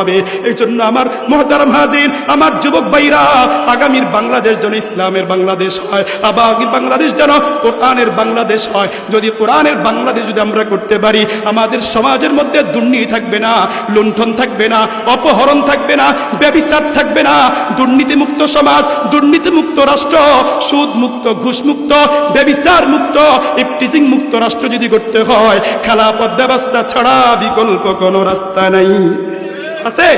এই জন্য আমার মুহতারাম হাজির, আমার যুবক ভাইরা, আগামীর বাংলাদেশ যেন ইসলামের বাংলাদেশ হয়, আগামী বাংলাদেশ যেন কোরআনের বাংলাদেশ হয়। যদি কোরআনের বাংলাদেশ যদি আমরা করতে পারি, আমাদের সমাজের মধ্যে দুর্নীতি থাকবে না, লুণ্ঠন থাকবে না, অপহরণ থাকবে না, ব্যভিচার থাকবে না। দুর্নীতিমুক্ত সমাজ, দুর্নীতিমুক্ত রাষ্ট্র, সুদ মুক্ত, ঘুষ মুক্ত, ব্যভিচার মুক্ত, ইফটিজিং মুক্ত রাষ্ট্র যদি করতে হয়, খেলাফত ব্যবস্থা ছাড়া বিকল্প কোনো রাস্তা নাই। আছে?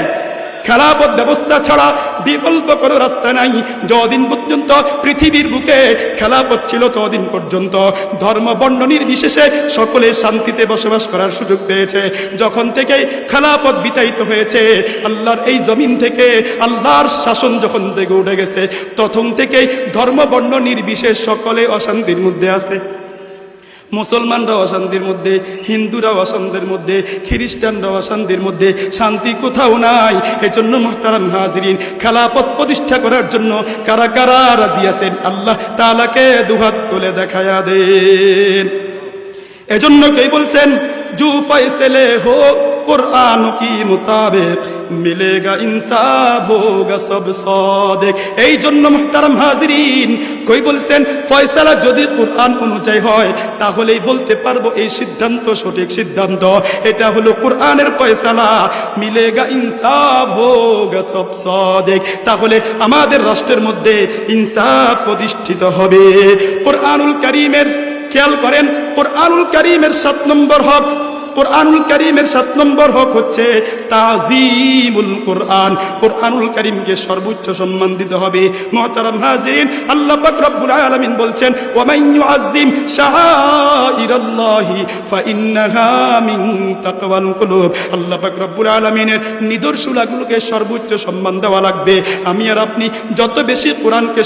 খেলাফত ব্যবস্থা ছাড়া বিকল্প কোনো রাস্তা নাই। যতদিন পর্যন্ত পৃথিবীর বুকে খেলাফত ছিল, ততদিন পর্যন্ত ধর্ম বর্ণ নির্বিশেষে সকলে শান্তিতে বসবাস করার সুযোগ পেয়েছে। যখন থেকে খেলাফত বিতাড়িত হয়েছে, আল্লাহর এই জমিন থেকে আল্লাহর শাসন যখন থেকে উঠে গেছে, তখন থেকে ধর্ম বর্ণ নির্বিশেষ সকলে অশান্তির মধ্যে আছে। মুসলমানরা অশান্তির মধ্যে, হিন্দুরা অশান্তির মধ্যে, খ্রিস্টানরা অশান্তির মধ্যে, শান্তি কোথাও নাই। এজন্য মুহতারাম হাজিরিন, খেলাফত প্রতিষ্ঠা করার জন্য কারা কারা রাজি আছেন আল্লাহ তাআলাকে দুহাত তুলে দেখায়া দেন। এজন্য কে বলছেন, জু ফয়সলে হো कुरान की मुताबिक मिलेगा इंसाफ होगा सब सादिक। এই জন্য মুহতারাম হাজিরিন, কই বলছেন ফয়সালা যদি কোরআন অনুযায়ী হয়, তাহলেই বলতে পারবো এই সিদ্ধান্ত সঠিক সিদ্ধান্ত। এটা হলো কোরআনের ফয়সালা, মিলেগা ইনসাফ হোগা সব সাদিক। তাহলে আমাদের রাষ্ট্রের মধ্যে ইনসাফ প্রতিষ্ঠিত হবে। কোরআনুল কারীমের খেয়াল করেন, কোরআনুল কারীমের 7 নম্বর হক, কোরআনুল কারীমের 7 নম্বর হক হচ্ছে তাযীমুল কোরআন। কোরআনুল কারীমকে সর্বোচ্চ সম্মান দিতে হবে। মুহতারাম হাজিরিন, আল্লাহ পাক রব্বুল আলামিন বলছেন, ওয়া মান ইউআযযিম শাআইরাল্লাহি ফাইন্নাহা মিন তাকওয়াল কুলুব। আল্লাহ পাক রব্বুল আলামিনের নিদর্শনগুলোকে সর্বোচ্চ সম্মান দেওয়া লাগবে। আমি আর আপনি যত বেশি কোরআনকে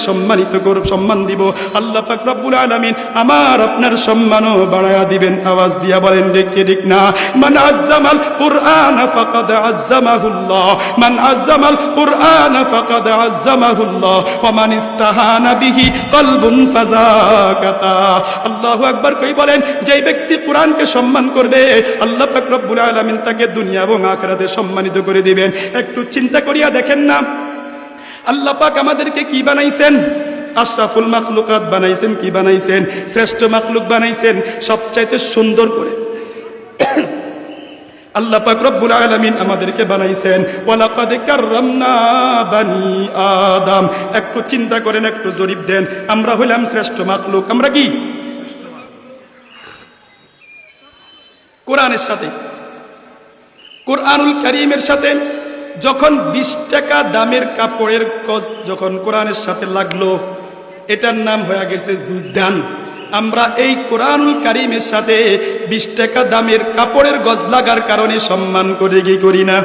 সম্মান দিব, আল্লাহ পাক রব্বুল আলামিন আমার আপনার সম্মানও বাড়ায়া দিবেন। আওয়াজ দিয়া বলেন ঠিক না? মান আযযামাল কুরআন ফাকাদ আযযামাহুল্লাহ, মান আযযামাল কুরআন ফাকাদ আযযামাহুল্লাহ, ওয়া মান ইস্তাহানা বিহি কলবুন ফাযাকাতা। আল্লাহু আকবার। কই বলেন, যে ব্যক্তি কোরআনকে সম্মান করবে, আল্লাহ পাক রব্বুল আলামিন তাকে দুনিয়া এবং আখিরাতে সম্মানিত করে দিবেন। একটু চিন্তা করিয়া দেখেন না, আল্লাহ পাক আমাদেরকে কি বানাইছেন? আশরাফুল মাখলুকাত বানাইছেন। কি বানাইছেন? শ্রেষ্ঠ মাখলুক বানাইছেন, সবচাইতে সুন্দর করে আল্লাহ পাক রব্বুল আলামিন আমাদেরকে বানাইছেন। ওয়ালাকাদ কাররামনা বানি আদম। একটু চিন্তা করেন, একটু জরিপ দেন, আমরা হইলাম শ্রেষ্ঠ মাখলুক। আমরা কি কোরআনের সাথে, কোরআনুল কারীমের সাথে যখন 20 টাকা দামের কাপড়ের গজ যখন কোরআনের সাথে লাগলো, এটার নাম হয়ে গেছে জুজদান। আমরা এই কোরআনুল কারীমের সাথে 20 টাকা দামের কাপড়ের গজ লাগার কারণে সম্মান করে কি করি না?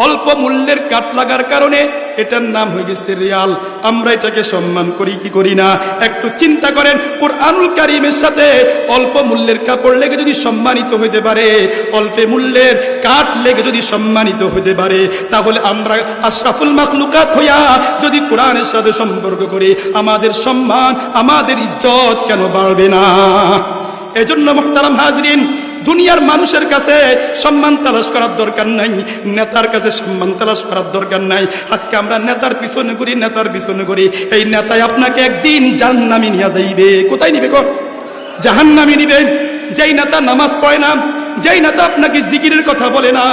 অল্প মূল্যের কাঠ লাগার কারণে এটার নাম হয়ে গেছে রিয়াল। আমরা এটাকে সম্মান করি কি করি না? একটু চিন্তা করেন, কোরআনুল কারীমের সাথে অল্প মূল্যের কাপড় লেগে যদি সম্মানিত হইতে পারে, অল্প মূল্যের কাঠ লেগে যদি সম্মানিত হইতে পারে, তাহলে আমরা আশরাফুল মাখলুকাত হইয়া যদি কোরআনের সাথে সম্পর্ক করি, আমাদের সম্মান, আমাদের ইজ্জত কেন বাড়বে না? এজন্য মুহতারাম হাজিরিন, দুনিয়ার মানুষের কাছে সম্মান তালাশ করার দরকার নাই, নেতার কাছে সম্মান তালাশ করার দরকার নাই। আজকে আমরা নেতার পিছনে করি, নেতার পিছনে করি। এই নেতাই আপনাকে একদিন জাহান্নামে নিয়ে যাইবে। কোথায় নিবে? জাহান্নামে নিবে। যেই নেতা নামাজ পড়ে না, যেই নেতা আপনাকে জিকিরের কথা বলে না,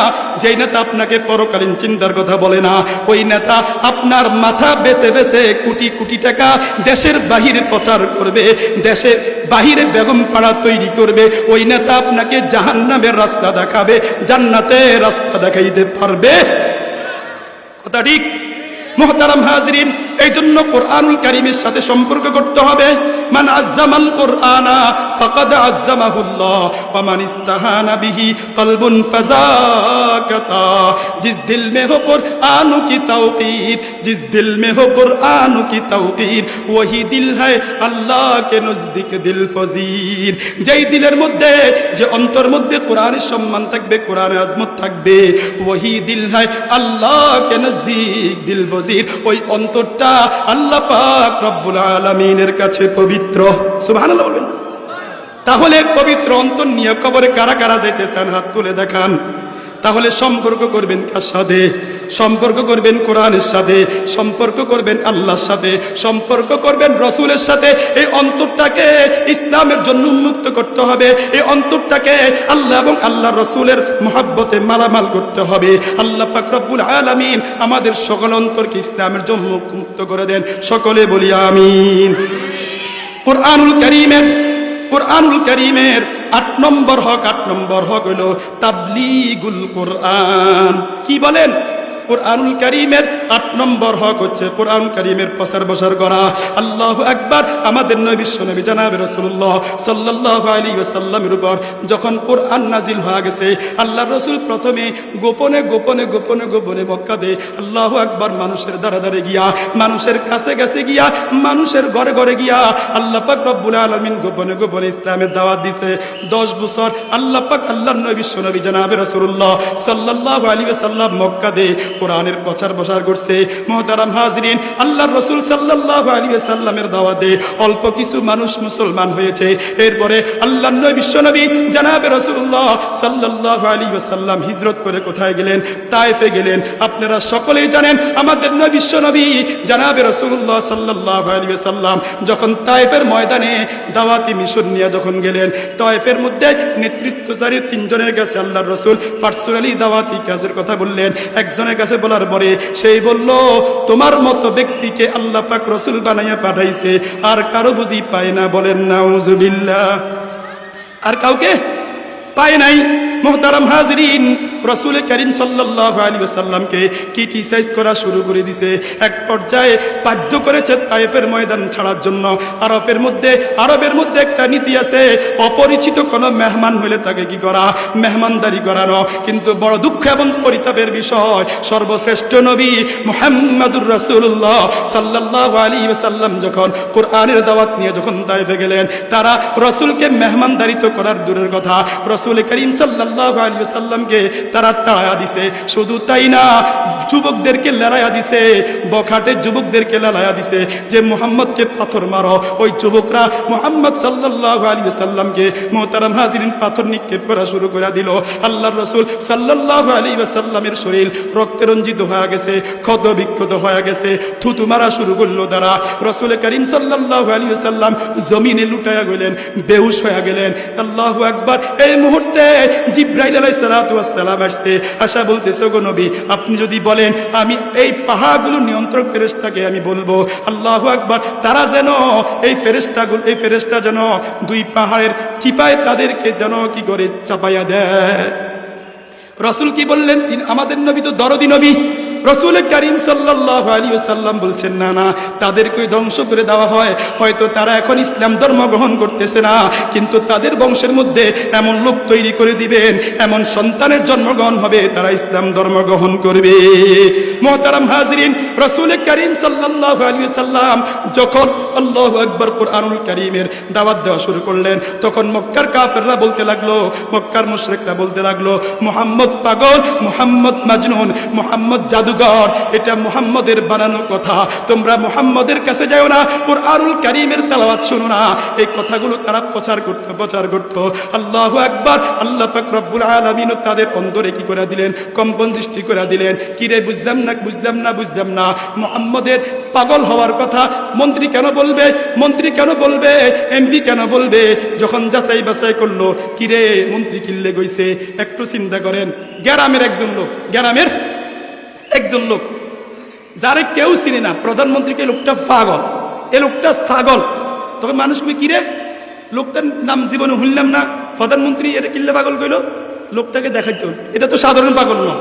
যেই নেতা আপনাকে পরকালীন চিন্তার কথা বলে না, ওই নেতা আপনার মাথা বেছে বেছে কোটি কোটি টাকা দেশের বাহিরে প্রচার করবে, দেশের বাহিরে বেগম পাড়া তৈরি করবে। ওই নেতা আপনাকে জাহান্নামের রাস্তা দেখাবে, জান্নাতের রাস্তা দেখাইতে পারবে? কথা ঠিক? মুহতারাম হাজরিন, এই জন্য কোরআনুল কারীমের সাথে সম্পর্ক করতে হবে। মান আযযামাল কুরআনা ফাকাদ আযযামাহুল্লাহ ওয়া মান ইস্তাহানা বিহি কলবুন ফাযাকাতা। জিস দিল মে হো কুরআন কি তাওqীর, জিস দিল মে হো কুরআন কি তাওqীর, ওহি দিল হ্যায় আল্লাহ কে নজদিক দিল ফজির। যেই দিলের মধ্যে, যে অন্তর মধ্যে কোরআনের সম্মান থাকবে, কোরআনের আজমত থাকবে, ওহি দিল হ্যায় আল্লাহ কে নজদিক দিল ফজির। ওই অন্তরটা আল্লাহ পাক রব্বুল আলামিনের কাছে পবিত্র। সুবহানাল্লাহ বলবেন না? তাহলে পবিত্র অন্তর নিয়ে কবরে কারা কারা যাইতেছেন হাত তুলে দেখান। তাহলে সম্পর্ক করবেন কার সাথে? সম্পর্ক করবেন কোরআনের সাথে, সম্পর্ক করবেন আল্লাহর সাথে, সম্পর্ক করবেন রসুলের সাথে। এই অন্তরটাকে ইসলামের জন্য উন্মুক্ত করতে হবে। এই অন্তরটাকে আল্লাহ এবং আল্লাহ রসুলের মহব্বতে মালামাল করতে হবে। আল্লাহ পাক রব্বুল আলামিন আমাদের সকল অন্তরকে ইসলামের জন্য মুক্ত করে দেন। সকলে বলি আমিন। কোরআনুল কারীমের 8 নম্বর হক হলো তাবলীগুল কোরআন। কি বলেন? কোরআনুল কারীমের 8 নম্বর হক হচ্ছে কোরআন কারীমের প্রচার প্রসার করা। আল্লাহু আকবার। আমাদের নবী বিশ্বনবী জনাবে রাসূলুল্লাহ সাল্লাল্লাহু আলাইহি ওয়াসাল্লামের উপর যখন কোরআন নাজিল হয়ে গেছে, আল্লাহর রাসূল প্রথমে গোপনে গোপনে গোপনে গোপনে মক্কাতে আল্লাহু আকবার মানুষের দ্বারা দ্বারে গিয়া, মানুষের কাছে কাছে গিয়া, মানুষের ঘরে ঘরে গিয়া আল্লাহ পাক রব্বুল আলামিন গোপনে গোপনে ইসলামের দাওয়াত দিছে। 10 বছর আল্লাহ পাক আল্লাহর নবী বিশ্বনবী জনাবে রাসূলুল্লাহ সাল্লাল্লাহু আলাইহি ওয়াসাল্লাম মক্কাতে কোরআনের প্রচার প্রসার করছে। মুহতারাম হাজরিন, আল্লাহর রাসূল সাল্লাল্লাহু আলাইহি ওয়াসাল্লামের দাওয়াতে অল্প কিছু মানুষ মুসলমান হয়েছে। এরপরে আল্লাহর নবী বিশ্বনবী জনাবে রাসূলুল্লাহ সাল্লাল্লাহু আলাইহি ওয়াসাল্লাম হিজরত করে কোথায় গেলেন? তায়েফে গেলেন। আপনারা সকলেই জানেন আমাদের নবী বিশ্বনবী জনাবে রাসূলুল্লাহ সাল্লাল্লাহু আলাইহি ওয়াসাল্লাম যখন তায়েফের ময়দানে দাওয়াতি মিশন নিয়ে যখন গেলেন, তায়েফের মধ্যে নেতৃত্বচারী 3 জনের কাছে আল্লাহর রাসূল পার্সোনালি দাওয়াতি কাজের কথা বললেন। একজনের কাছে বলার পরে সেই বলল, তোমার মতো ব্যক্তিকে আল্লাহ পাক রাসূল বানাইয়া পাঠাইছে, আর কারো বুঝি পায় না? বলেন নাউজুবিল্লাহ। আর কাউকে পায় নাই। মুহতারাম হাজরিন, রাসূল করিম সাল্লাল্লাহু আলাইহি ওয়াসাল্লামকে ক্রিটিসাইজ করা শুরু করে দিয়েছে। এক পর্যায়ে বাধ্য করেছে তায়েফের ময়দান ছাড়ার জন্য। আরবের মধ্যে একটা নীতি আছে, অপরিচিত কোনো মেহমান হলে তাকে কি করা? মেহমানদারি করানো। কিন্তু বড় দুঃখ এবং পরিতাপের বিষয়, সর্বশ্রেষ্ঠ নবী মুহাম্মদুর রাসূলুল্লাহ সাল্লাল্লাহু আলাইহি ওয়াসাল্লাম যখন কোরআনের দাওয়াত নিয়ে যখন তায়েফে গেলেন, তারা রাসূলকে মেহমানদারি তো করার দূরের কথা, রাসূল করিম সাল্লাল্লাহু আলাইহি ওয়াসাল্লামকে তারা তাড়ায়া দিছে। শুধু তাই না, যুবকদেরকে লড়াইয়া দিছে, বখাটের যুবকদেরকে লড়াইয়া দিছে যে মুহাম্মদকে পাথর মারো। ওই যুবকরা মুহাম্মদ সাল্লাল্লাহু আলাইহি ওয়াসাল্লামকে মুহতারাম হাজিরিন পাথর নিক্ষেপ করা শুরু করে দিল। আল্লাহর রাসূল সাল্লাল্লাহু আলাইহি ওয়াসাল্লামের শরীর রক্তে রঞ্জিত হয়ে গেছে, ক্ষত বিক্ষত হয়ে গেছে, থুতু মারা শুরু করলো তারা। রাসূল করিম সাল্লাল্লাহু আলাইহি ওয়াসাল্লাম জমিনে লুটায়া গেলেন, বেহুশ হয়ে গেলেন। আল্লাহু আকবার। এই মুহূর্তে জিবরাইল আলাইহিস সালাতু ওয়াস সালাম আসছে, আশা বলতেছে, গো নবী, আপনি যদি বলেন আমি এই পাহাড়গুলো নিয়ন্ত্রক ফেরেশতাকে আমি বলবো। আল্লাহু আকবার। তারা যেন এই ফেরেশতা যেন 2 পাহাড়ের চিপায় তাদেরকে যেন কি করে চাপাইয়া দেয়। রাসূল কি বললেন? আমাদের নবী তো দরদি নবী। রাসূল করিম সাল্লাল্লাহু আলাইহি ওয়াসাল্লাম বলছেন, না না, তাদেরকে ধ্বংস করে দেওয়া হয়। হয়তো তারা এখন ইসলাম ধর্ম গ্রহণ করতেছে না, কিন্তু তাদের বংশের মধ্যে এমন লোক তৈরি করে দিবেন, এমন সন্তানের জন্মগ্রহণ হবে, তারা ইসলাম ধর্ম গ্রহণ করবে। মুহতারাম হাজরিন, রাসূল করিম সাল্লাল্লাহু আলাইহি ওয়াসাল্লাম যখন আল্লাহু আকবার কোরআনুল কারীমের দাওয়াত দেওয়া শুরু করলেন, তখন মক্কার কাফেররা বলতে লাগলো, মক্কার মুশরিকরা বলতে লাগলো, মুহাম্মদ পাগল, মুহাম্মদ মাজনুন, মুহাম্মদ জাদু, এটা মুহাম্মদের বানানো কথা, তোমরা মুহাম্মদের কাছে যাও না, কোরআনুল কারীমের তেলাওয়াত শুনো না। এই কথাগুলো তারা প্রচার করত। আল্লাহু আকবার। আল্লাহ পাক রব্বুল আলামিন তাদের অন্তরে কি করে দিলেন? কম্পন সৃষ্টি করে দিলেন। কি রে, বুঝলাম না, মুহাম্মদের পাগল হওয়ার কথা মন্ত্রী কেন বলবে, এমপি কেন বলবে? যখন যাচাই বাছাই করলো, কি রে মন্ত্রী কিল্লে গইছে, একটু চিন্তা করেন। গ্রামের একজন লোক যারে কেউ চিনে না, প্রধানমন্ত্রীকে লোকটা পাগল, এ লোকটা ছাগল, তবে মানুষ কই, কিরে লোকটার নাম জীবনে শুনলাম না, প্রধানমন্ত্রী এটা কিল্লে পাগল কইল, লোকটাকে দেখাইতো, এটা তো সাধারণ পাগল না,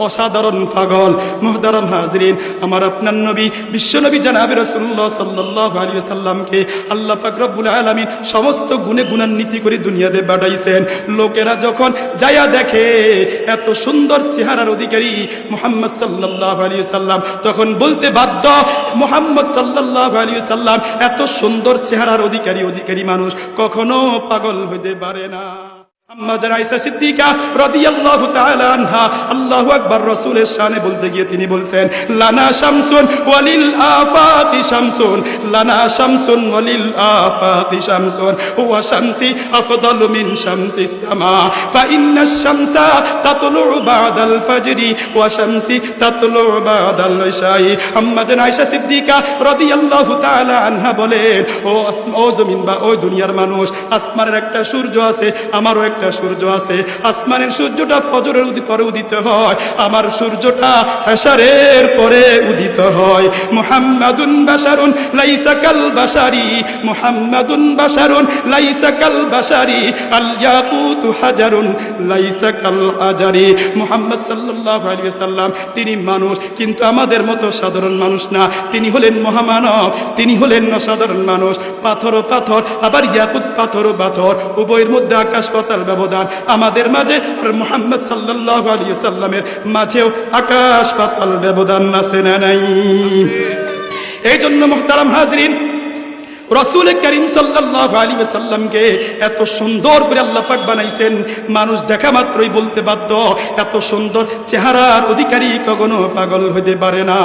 অসাধারণ পাগল। মুহতারাম হাজরিন, আমার আপনার নবী বিশ্বনবী জনাবে রাসূলুল্লাহ সাল্লাল্লাহু আলাইহি ওয়াসাল্লামকে আল্লাহ পাক রব্বুল আলামিন সমস্ত গুণে গুণান্বিত করে দুনিয়াতে পাঠাইছেন। লোকেরা যখন যায়া দেখে এত সুন্দর চেহারার অধিকারী মুহাম্মদ সাল্লাল্লাহু আলাইহি ওয়াসাল্লাম, তখন বলতে বাধ্য, মুহাম্মদ সাল্লাল্লাহু আলাইহি ওয়াসাল্লাম এত সুন্দর চেহারার অধিকারী মানুষ কখনো পাগল হইতে পারে না। আম্মা জান আয়েশা সিদ্দিকা রাদিয়াল্লাহু তাআলা আনহা আল্লাহু আকবার রাসূলের শানে বলতে গিয়ে তিনি বলছেন, লানা শামসুন ওয়ালিল আফাকি শামসুন, লানা শামসুন ওয়ালিল আফাকি শামসুন ওয়া শামসি আফদালু মিন শামসিস সামা ফা ইন্নাশ শামসা তাতলু বাদাল ফাজরি ওয়া শামসি তাতলু বাদাল ইশাই। আম্মা জান আয়েশা সিদ্দিকা রাদিয়াল্লাহু তাআলা আনহা বলেন, ও জমিন বা ও দুনিয়ার মানুষ, আসমানের একটা সূর্য আছে, আমারও একটা সূর্য আছে। আসমানের সূর্যটা ফজরের পরে উদিত হয়, আমার সূর্যটা এশারের পরে উদিত হয়। মুহাম্মাদুন বাশারুন লাইসা কাল বাশারি, মুহাম্মাদুন বাশারুন লাইসা কাল বাশারি, আল ইয়াকুতু হাজারুন লাইসা কাল আজারি। মুহাম্মদ সাল্লাল্লাহু আলাইহি ওয়াসাল্লাম তিনি মানুষ, কিন্তু আমাদের মতো সাধারণ মানুষ না। তিনি হলেন মহামানব, তিনি হলেন অসাধারণ মানুষ। পাথর ও পাথর, আবার ইয়াকুত পাথর ও পাথর, উভয়ের মধ্যে আকাশ পাতাল ব্যবধান। আমাদের মাঝে আর মুহাম্মদ সাল্লাল্লাহু আলাইহি ওয়াসাল্লামের মাঝেও আকাশ পাতাল ব্যবধান আছে না নাই? এই জন্য মুহতারাম হাজরিন, রাসূল করিম সাল্লাল্লাহু আলাইহি ওয়াসাল্লামকে এত সুন্দর করে আল্লাহ পাক বানাইছেন, মানুষ দেখা মাত্রই বলতে বাধ্য এত সুন্দর চেহারার অধিকারী কখনো পাগল হতে পারে না।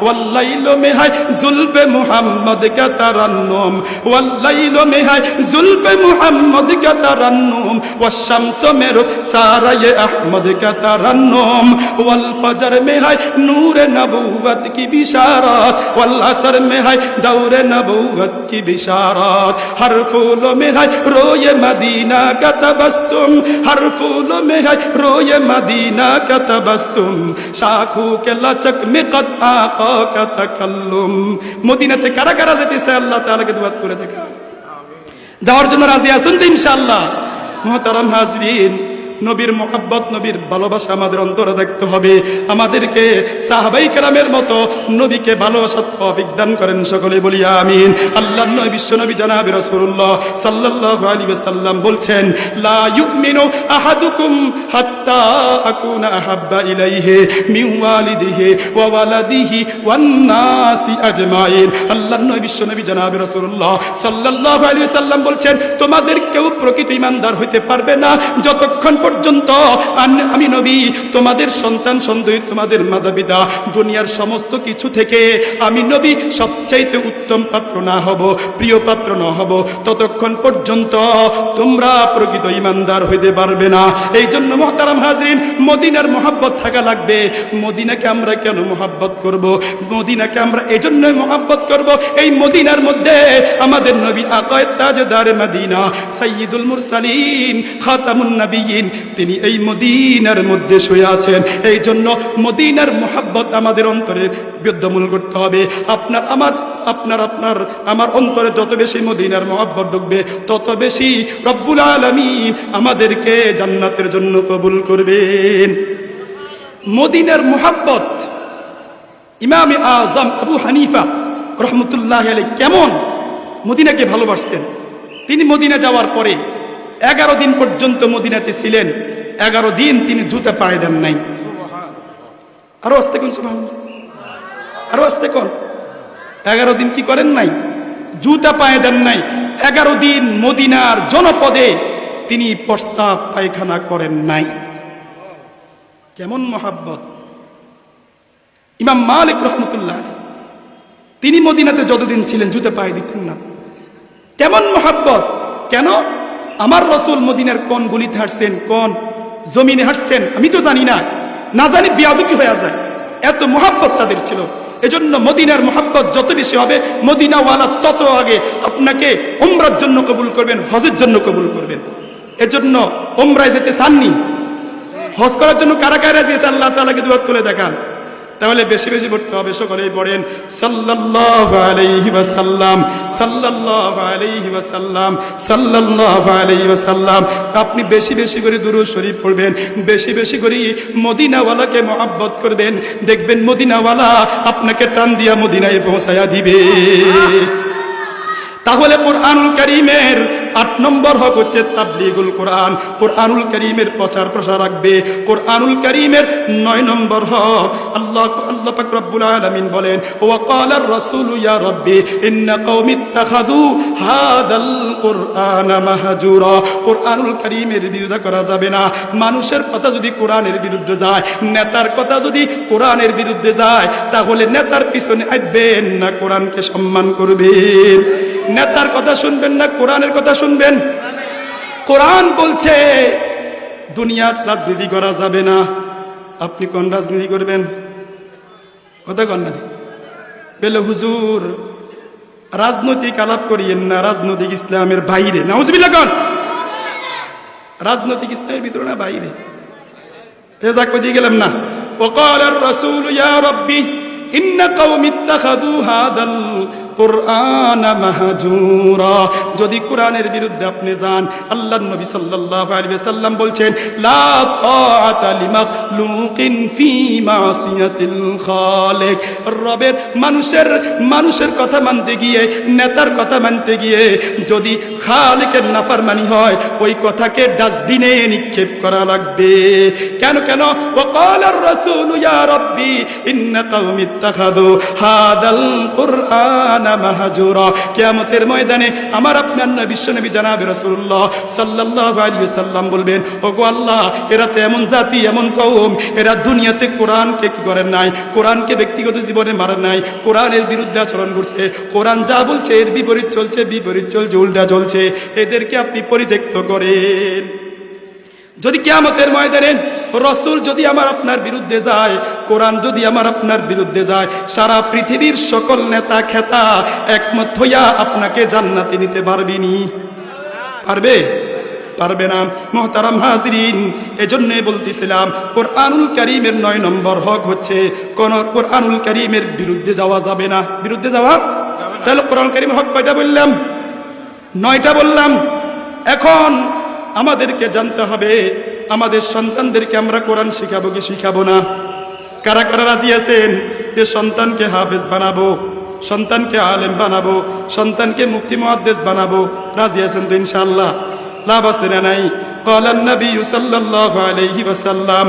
ওয়াল্লাইলু মেহায় জুলফে মুহাম্মদ কা তারান্নুম, ওয়াল্লাইলু মেহায় জুলফে মুহাম্মদ কা তারান্নুম, ওয়াশ-শামসু মেরু সারায়ে আহমদ কা তারান্নুম, ওয়াল ফজর মেহায় নূরে নবুওয়াত কি বিশারাত, ওয়াল আসর মেহায় দৌরে নবুওয়াত की बिशारत, हर फूलों में है रोए मदीना का तबस्सुम, हर फूलों में है रोए मदीना का तबस्सुम, शाखों के लचक में कद आका का तकल्लुम। মদিনাতে কারা কারা যেতেছে আল্লাহ তাআলাকে দুআ করে দেখা, যাওয়ার জন্য রাজি আছেন তো ইনশাআল্লাহ? মুহতারাম হাজরিন, নবীর মোহাব্বত, নবীর ভালোবাসা আমাদের অন্তরে দেখতে হবে। আমাদেরকে সাহাবাই কেরামের মতো নবীকে ভালোবাসার তৌফিক দান করেন, সকলে বলি আমিন। আল্লাহর নবী বিশ্ব নবী জনাবে রাসূলুল্লাহ সাল্লাল্লাহু আলাইহি ওয়াসাল্লাম বলছেন, লা ইউমিনু আহাদুকুম হাত্তা আকুনা আহাব্বা ইলাইহি মিন ওয়ালিদিহি ওয়া ওয়ালাদিহি ওয়ান নাসি আজমাইন। আল্লাহর নবী বিশ্ব নবী জনাবে রাসূলুল্লাহ সাল্লাল্লাহু আলাইহি ওয়াসাল্লাম বলছেন, তোমাদের কেউ প্রকৃত ঈমানদার হইতে পারবে না যতক্ষণ পর্যন্ত আমি নবী তোমাদের সন্তান সন্ততি, তোমাদের মাতা পিতা, দুনিয়ার সমস্ত কিছু থেকে আমি নবী সবচাইতে উত্তম পাত্র না হব, প্রিয় পাত্র না হব, ততক্ষণ পর্যন্ত তোমরা প্রকৃত ঈমানদার হইতে পারবে না। এই জন্য মুহতারাম হাজরিন, মদিনার মোহাব্বত থাকা লাগবে। মদিনাকে আমরা কেন মোহাব্বত করব? মদিনাকে আমরা এজন্যই মোহাব্বত করব, এই মদিনার মধ্যে আমাদের নবী আকায়ে তাজদারে মদিনা সাইয়্যিদুল মুরসালিন খাতামুন নবিয়্যিন তিনি এই মদিনার মধ্যে শুয়ে আছেন। এই জন্য মদিনার মোহাব্বত আমাদের অন্তরে বিদ্যমান করতে হবে। আমার অন্তরে যত বেশি মদিনার মোহাব্বত ঢুকবে, তত বেশি রব্বুল আলামিন আমাদেরকে জান্নাতের জন্য কবুল করবেন। মদিনার মোহাব্বত ইমামে আজম আবু হানিফা রহমতুল্লাহ আলাইহি কেমন মদিনাকে ভালোবাসছেন। তিনি মদিনা যাওয়ার পরে 11 দিন পর্যন্ত মদিনাতে ছিলেন। 11 দিন তিনি জুতা পায়ে দেন নাই। আরো আস্তে কোন সুবহানাল্লাহ, আরো আস্তে কোন। 11 দিন কি করেন নাই? জুতা পায়ে দেন নাই। 11 দিন মদিনার জনপদে তিনি প্রস্রাব পায়খানা করেন নাই। কেমন মহাব্বত! ইমাম মালিক রহমতুল্লাহ তিনি মদিনাতে যতদিন ছিলেন জুতা পায়ে দিতেন না। কেমন মহাব্বত! কেন? আমার রাসূল মদিনার কোন গলিতে হাঁটছেন, কোন জমিনে হাঁটছেন আমি তো জানি না, না জানি বিয়াদবি হয়ে যায়। এত মহাব্বত তাদের ছিল। এজন্য মদিনার মহাব্বত যত বেশি হবে, মদিনাওয়ালা তত আগে আপনাকে উমরার জন্য কবুল করবেন, হজের জন্য কবুল করবেন। এজন্য উমরায় যেতে চাননি, হজ করার জন্য কারা কারা যেতে আল্লাহ তাআলাকে দুআ তুলে দেখান। তাহলে বেশি বেশি পড়তে হবে। সকলেই পড়েন সাল্লাল্লাহু আলাইহি ওয়াসাল্লাম, সাল্লাল্লাহু আলাইহি ওয়াসাল্লাম, সাল্লাল্লাহু আলাইহি ওয়াসাল্লাম। আপনি বেশি বেশি করে দুরূদ শরীফ পড়বেন, বেশি বেশি করে মদিনাওয়ালাকে মহব্বত করবেন, দেখবেন মদিনাওয়ালা আপনাকে টান দিয়া মদিনায় পৌঁছায়া দিবে। তাহলে কোরআনুল কারীমের 8 নম্বর হক হচ্ছে তাবলীগুল কোরআন, কোরআনুল কারীমের প্রচার প্রসার রাখবে। কোরআনুল কারীমের 9 নম্বর হক আল্লাহ পাক রব্বুল আলামিন বলেন ওয়া ক্বালার রাসূলু ইয়া রাব্বি ইন্না কওমি ইত্তাখাযু হাদাল কুরআনা মাহজুরা। কোরআনুল কারীমের বিরোধিতা করা যাবে না। মানুষের কথা যদি কোরআনের বিরুদ্ধে যায়, নেতার কথা যদি কোরআনের বিরুদ্ধে যায়, তাহলে নেতার পিছনে আসবেন না কোরআনকে সম্মান করবেন। নেতার কথা শুনবেন না কোরআনের কথা শুনবেন। কোরআন বলছে দুনিয়ার রাজনীতি করা যাবে না। আপনি কোন রাজনীতি করবেন? কথা কন না বলে হুজুর রাজনৈতিক আলাপ করিয়েন না, রাজনৈতিক ইসলামের বাইরে। নাউজুবিল্লাহ কোন রাজনৈতিক ইসলামের ভিতরে না বাইরে। এ যা কই দিয়ে গেলাম না। ওয়াকালার রাসূল ইয়া রাব্বি ইন্না কওমি ইত্তাখাযু হাদাল কুরআনা মাহজুরা। যদি কোরআনের বিরুদ্ধে আপনি যান, আল্লাহর নবী সাল্লাল্লাহু আলাইহি ওয়াসাল্লাম বলছেন লা তাআতা লিমাখলুকিন ফি মাসিয়াতিল খালিক। রবের মানুষের কথা মানতে গিয়ে, নেতার কথা মানতে গিয়ে যদি খালিকের নাফরমানি হয়, ওই কথাকে ডাস্টবিনে নিক্ষেপ করা লাগবে। কেন ওয়াকালার রাসূল ইয়া রাব্বি ইন্না কওমি ইত্তাখাযু হাদাল কুরআনা মাহজুরা। কিয়ামতের ময়দানে আমার আপনার বিশ্বনবী জনাবে রাসূলুল্লাহ সাল্লাল্লাহু আলাইহি ওয়াসাল্লাম বলবেন ওগো আল্লাহ, এরা তো এমন জাতি, এমন কওম, এরা দুনিয়াতে কোরআনকে কি করেন নাই, কোরআনকে ব্যক্তিগত জীবনে মারেন নাই, কোরআনের বিরুদ্ধে আচরণ করছে, কোরআন যা বলছে এর বিপরীত চলছে, উল্টা চলছে। এদেরকে আপনি পরিত্যক্ত করেন। যদি কিয়ামতের ময়দানে রাসূল যদি আমার আপনার বিরুদ্ধে যায়, কোরআন যদি আমার আপনার বিরুদ্ধে যায়, সারা পৃথিবীর সকল নেতা খেতা একমত হইয়া আপনাকে জান্নাতে নিতে পারবেনি? পারবে না। মুহতারাম হাজিরিন, এজন্যই বলতেছিলাম কোরআনুল কারীমের 9 নম্বর হক হচ্ছে কোন কোরআনুল কারীমের বিরুদ্ধে যাওয়া যাবে না। বিরুদ্ধে যাওয়া, তাহলে কোরআনুল কারীমের হক কয়টা বললাম? 9টা বললাম। এখন আমাদেরকে জানতে হবে আমাদের সন্তানদেরকে আমরা কোরআন শিখাবো কি শিখাবো না? কারা কারা রাজি আছেন যে সন্তানকে হাফেজ বানাবো, সন্তানকে আলেম বানাবো, সন্তানকে মুফতি মুহাদ্দিস বানাবো? রাজি আছেন তো ইনশাআল্লাহ? লাভ আছে না নাই? ক্বালান নবী সাল্লাল্লাহু আলাইহি ওয়াসাল্লাম,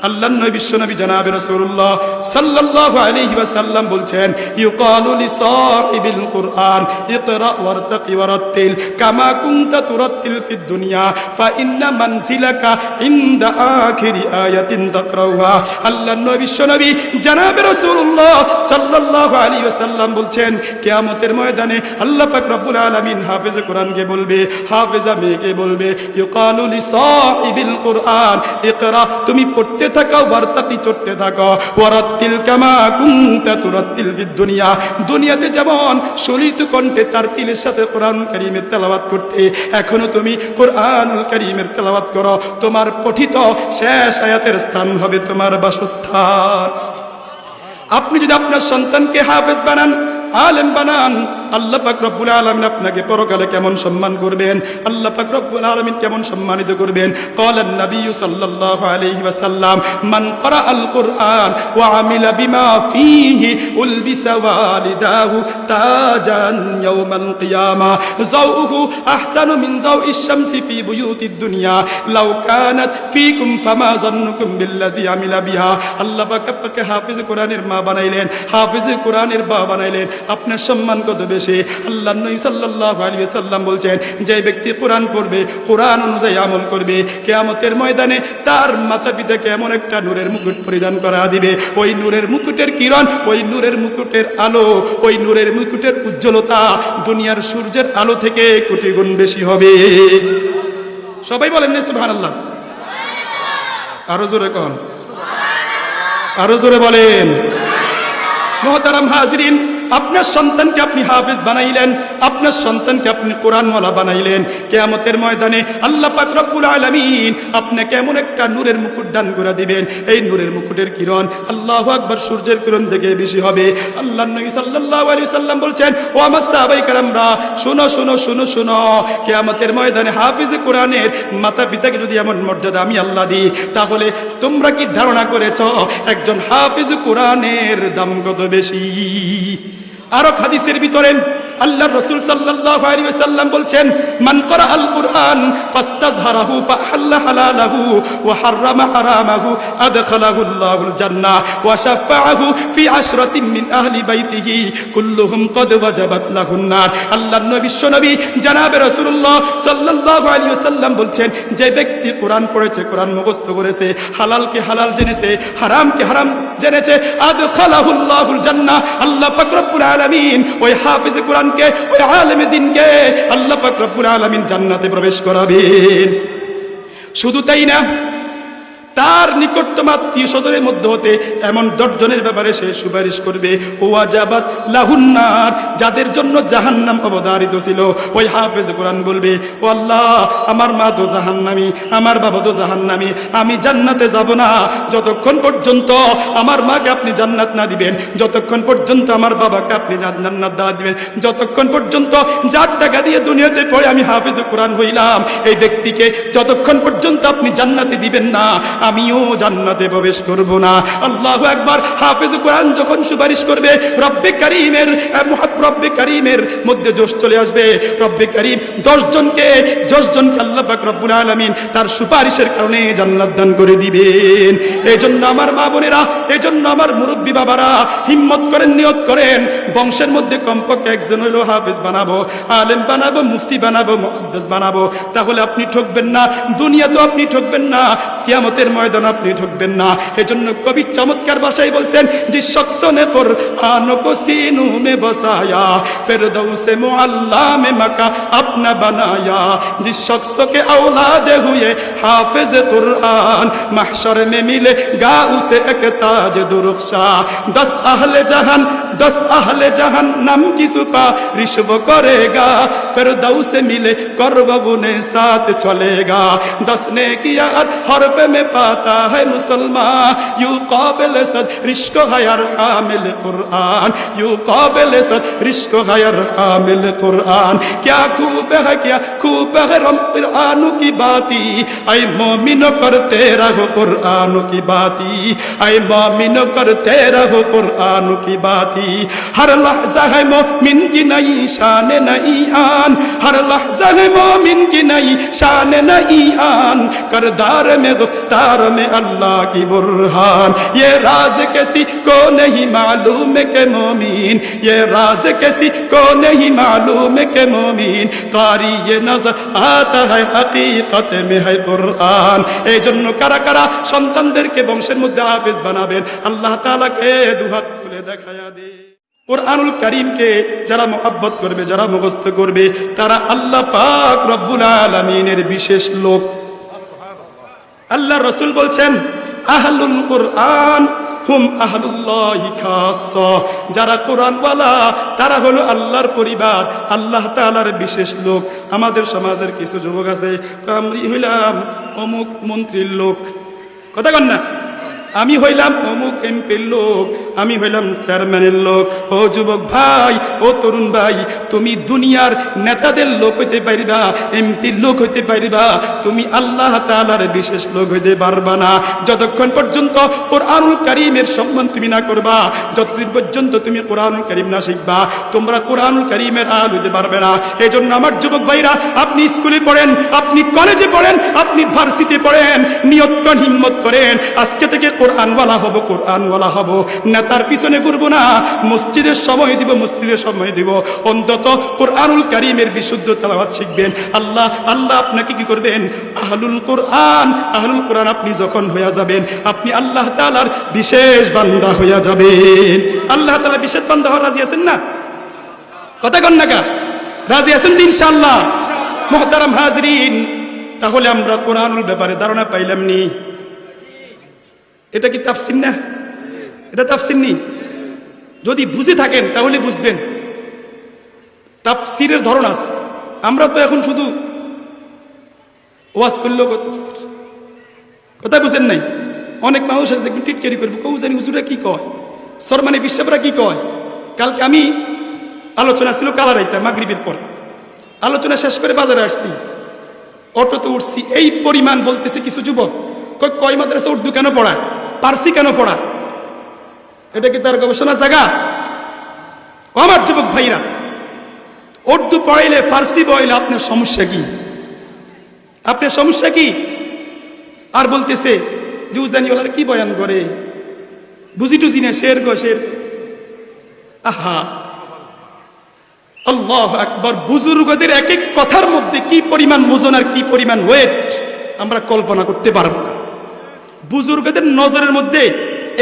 আল্লাহর নবী বিশ্বনবী জনাবে রাসূলুল্লাহ সাল্লাল্লাহু আলাইহি ওয়াসাল্লাম বলছেন ইউকালু লিসাহিবিল কুরআন ইকরা ওয়ারতাকি ওয়ারাত্তিল কামা কুনতা তুরাত্তিল ফিদ দুনিয়া ফা ইন্না মানজিলাকা ইনদা আখিরি আয়াতিন তাকরাউহা। আল্লাহর নবী বিশ্বনবী জনাবে রাসূলুল্লাহ সাল্লাল্লাহু আলাইহি ওয়াসাল্লাম বলছেন কিয়ামতের ময়দানে আল্লাহ পাক রব্বুল আলামিন হাফেজে কোরআনকে বলবে, হাফেজা মেয়েকে বলবে ইউকালু লিসাহিবিল কুরআন ইকরা, তুমি পড়তে থাকো, বার্তাটি চড়তে থাকো, ওয়ারাত্তিল কামা কুনতা তুরাত্তিল ফিদ দুনিয়া, দুনিয়াতে যেমন সলিত কণ্ঠে তার তিলের সাথে কোরআন কারীমের তেলাওয়াত করতে, এখনো তুমি কোরআনুল কারীমের তেলাওয়াত করো। তোমার পঠিত শেষ আয়াতের স্থান হবে তোমার বাসস্থান। আপনি যদি আপনার সন্তানকে হাফেজ বানান, আলেম বানান, আল্লাহ পাক রব্বুল আলামিন আপনাকে পরকালে কেমন সম্মান করবেন, আল্লাহ পাক রব্বুল আলামিন কেমন সম্মানিত করবেন। ক্বালান নবী সাল্লাল্লাহু আলাইহি ওয়াসাল্লাম মান ক্বারাআল কুরআন ওয়া আমিলা বিমা ফীহি উলবিসা ওয়ালিদাহু তাজান ইয়াউমাল কিয়ামা যাওহু আহসানু মিন যাওইশ শামসি ফী বুয়ুতিদ দুনিয়া লাউ কানাত ফীকুম ফামা যান্নুকুম বিল্লাযী আমিলা বিহা। আল্লাহ পাক আপনাকে হাফেজ কোরআনের মা বানাইলেন, হাফেজ কোরআনের বাবা বানাইলেন, আপনার সম্মান কত বেশি। আল্লাহর নবী সাল্লাল্লাহু আলাইহি ওয়াসাল্লাম বলছেন যে ব্যক্তি কোরআন পড়বে, কোরআন অনুযায়ী আমল করবে, কিয়ামতের ময়দানে তার মাতা পিতাকে এমন একটা নূরের মুকুট পরিধান করা দিবে, ওই নূরের মুকুটের কিরণ, ওই নূরের মুকুটের আলো, ওই নূরের মুকুটের উজ্জ্বলতা দুনিয়ার সূর্যের আলো থেকে কোটি গুণ বেশি হবে। সবাই বলেন না সুবহানাল্লাহ? আরো জোরে কোন, আরো জোরে বলেন। মুহতারাম হাজিরিন, আপনার সন্তানকে আপনি হাফেজ বানাইলেন, আপনার সন্তানকে আপনি কোরআনওয়ালা বানাইলেন। কিয়ামতের ময়দানে আল্লাহ পাক রব্বুল আলামিন আপনাকে এমন একটা নূরের মুকুট দান করে দিবেন, এই নূরের মুকুটের কিরণ আল্লাহু আকবার সূর্যের কিরণ থেকে বেশি হবে। আল্লাহর নবী সাল্লাল্লাহু আলাইহি সাল্লাম বলছেন, ও আমার সাহাবায়ে কেরামরা, শুনো শুনো শুনো শুনো, কিয়ামতের ময়দানে হাফেজ কোরআনের মাতা পিতাকে যদি এমন মর্যাদা আমি আল্লাহ দিই, তাহলে তোমরা কি ধারণা করেছ একজন হাফেজ কোরআনের দাম কত বেশি? আরো হাদিসের ভিতরে আল্লাহর রাসূল সাল্লাল্লাহু আলাইহি ওয়াসাল্লাম বলছেন, মান ক্বারাআল কুরআন ফাস্তাযহারাহু ফাহাল্লা হালালাহু ওয়া হাররামা হারামাহু আদখালাহু আল্লাহুল জান্নাহ ওয়া শাফাআহু ফি আশরাতিন মিন আহলি বাইতিহি কুল্লুহুম ক্বাদ ওয়াজাবাত লাহুন নার। আল্লাহর নবী বিশ্বনবী জনাবে রাসূলুল্লাহ সাল্লাল্লাহু আলাইহি ওয়াসাল্লাম বলছেন, যে ব্যক্তি কোরআন পড়েছে, কোরআন মুখস্থ করেছে, হালালকে হালাল জেনেছে, হারামকে হারাম জেনেছে, আদখালাহু আল্লাহুল জান্নাহ, আল্লাহ পাক রব্বুল আলামিন ওই হাফেজ কোরআন ওই আলেমে দিনকে আল্লাহ পাক রব্বুল আলামিন জান্নাতে প্রবেশ করাবেন। শুধু তাই না, তার নিকটতম আত্মীয় স্বজনের মধ্যে হতে এমন 10 জনের ব্যাপারে সে সুপারিশ করবে, ওয়াজাবাত লাহুন নার, যাদের জন্য জাহান্নাম অবধারিত ছিল। ওই হাফেজ কোরআন বলবে, ও আল্লাহ, আমার মা তো জাহান্নামী, আমার বাবা তো জাহান্নামী, আমি জান্নাতে যাব না যতক্ষণ পর্যন্ত আমার মাকে আপনি জান্নাত না দিবেন, যতক্ষণ পর্যন্ত আমার বাবাকে আপনি জান্নাত না দিবেন, যতক্ষণ পর্যন্ত যার টাকা দিয়ে দুনিয়াতে পড়ে আমি হাফেজ কোরআন হইলাম, এই ব্যক্তিকে যতক্ষণ পর্যন্ত আপনি জান্নাতে দিবেন না, আমিও জান্নাতে প্রবেশ করব না। আল্লাহু আকবার। হাফেজ কোরআন যখন সুপারিশ করবে, রব্বে কারীমের মধ্যে জোশ চলে আসবে। রব্বে কারীম 10 জনকে আল্লাহ পাক রব্বুল আলামিন তার সুপারিশের কারণে জান্নাত দান করে দিবেন। এইজন্য আমার মা বোনেরা, এইজন্য আমার মুরব্বী বাবারা, হিম্মত করেন, নিয়ত করেন, বংশের মধ্যে কমপক্ষে একজন হইলো হাফেজ বানাবো, আলেম বানাবো, মুফতি বানাবো, মুহাদ্দিস বানাবো। তাহলে আপনি ঠকবেন না, দুনিয়া তো আপনি ঠকবেন না, কিয়ামতের ময়দান আপনি ঠকবেন না। এজন্য কবি চমৎকার ভাষায় বলছেন, জিস শখস নে কুরআন কো সিনু মে বসায়া, ফিরদৌসে মুআল্লা মে মাকা अपना बनाया, जिस शख्स के औलाद हुए हाफिज कुरान, महशर में मिलेगा उसे एक ताज दुरुख्शा। 10 अहले जहन्नम की सुपारिश वो करेगा, फिरदौस मिले करवने साथ चलेगा। 10 ने किया हरफ में पाता है मुसलमान, यू काबिल सद risk hear Hamid Quran, you काबिल सद रिश्क हयर हामिल कुरान। क्या खूब है, क्या खूब है कुरान की बाती, ऐ मोमिनो करते रहो कुरान की बाती, ऐ मोमिनो करते रहो कुरान की बाती। हर लहजा है मोमिन की नई शान नई आन, हर लहजा है मोमिन की नई शान नई आन, करदार में गुफ्तार में अल्लाह की बुरहान। ये राज किसी को नहीं मालूम के मोमिन, ये राज किसी को नहीं मालूम के मोमिन, कारी ये नजर आता है हकीकत में है कुरान। এই জন্য কারা কারা সন্তানদেরকে বংশের মধ্যে হাফেজ বানাবেন, আল্লাহ তাআলাকে দুহাত তুলে দেখায়া দে। কুরআনুল কারীমকে যারা মুহাব্বত করবে, যারা মুখস্থ করবে, তারা আল্লাহ পাক রব্বুল আলামিনের বিশেষ লোক। আল্লাহ রাসূল বলছেন, আহলুল কুরআন হুম আহলুল্লাহি খাসসা, যারা কোরআনওয়ালা তারা হলো আল্লাহর পরিবার, আল্লাহ তাআলার বিশেষ লোক। আমাদের সমাজের কিছু যুবক আছে, আমি হইলাম অমুক মন্ত্রীর লোক, কথা কন না, আমি হইলাম অমুক এমপির লোক, আমি হইলাম চেয়ারম্যানের লোক। ও যুবক ভাই, ও তরুণ ভাই, তুমি দুনিয়ার নেতাদের লোক হইতে পারিবা, এমপির লোক হইতে পারিবা, তুমি আল্লাহ তাআলার বিশেষ লোক হইতে পারবা না যতক্ষণ পর্যন্ত কোরআনুল কারীমের সম্মান তুমি না করবা, যতদিন পর্যন্ত তুমি কোরআনুল কারীম না শিখবা, তোমরা কোরআনুল কারীমের আল হইতে পারবে না। এই জন্য আমার যুবক ভাইরা, আপনি স্কুলে পড়েন, আপনি কলেজে পড়েন, আপনি ভার্সিটি পড়েন, নিয়ত করেন, হিম্মত করেন, আজকে থেকে কোরআনওয়ালা হব, কোরআনওয়ালা হব, নেতার পিছনে ঘুরবো না, মসজিদের সময় দিব, মসজিদের সময় দিব, অন্তত কোরআনুল কারীমের বিশুদ্ধ তেলাওয়াত শিখবেন। আল্লাহ আপনাকে কি করবেন? আহলুল কোরআন আপনি যখন হয়ে যাবেন, আপনি আল্লাহ তাআলার বিশেষ বান্দা হয়ে যাবেন। আল্লাহ তাআলা বিশেষ বান্দা হওয়ার রাজি আছেন না? কথা কন না কা? রাজি আছেন ইনশাআল্লাহ? মুহতারাম হাজরিন, তাহলে আমরা কোরআনুল ব্যাপারে ধারণা পাইলাম নি? এটা কি তাফসীর না? এটা তাফসীর নি? যদি বুঝে থাকেন তাহলে বুঝবেন তাফসীরের ধরন আছে। আমরা তো এখন শুধু ওয়াজ করলেও কথা বুঝেন নাই। অনেক মানুষ আছে দেখবেন টিটকারি করবো, কেউ জানি হুজুরা কি কয়, সরমানি বিশ্বাসরা কি কয়। কালকে আমি আলোচনা ছিল কালারাইতা মাগরিবের পরে, আলোচনা শেষ করে বাজারে আসছি, অটোতে উঠছি, এই পরিমাণ বলতেছে কিছু যুবক, কয় মাদ্রাসা উর্দু কেন পড়ায়, পারসি কেন পড়ায়, এটা কি তার গবেষণার জায়গা? আমার যুবক ভাইরা, উর্দু পড়াইলে ফার্সি পড়াইলে আপনার সমস্যা কি? আপনার সমস্যা কি? আর বলতেছে যে উজানিওয়ালারা কি বয়ান করে, বুঝি টুঝি না, শের গো শের। আহা, আল্লাহু আকবার। বুজুর্গদের এক এক কথার মধ্যে কি পরিমাণ ওজন আর কি পরিমাণ ওয়েট আমরা কল্পনা করতে পারবো না। বুজুর্গদের নজরের মধ্যে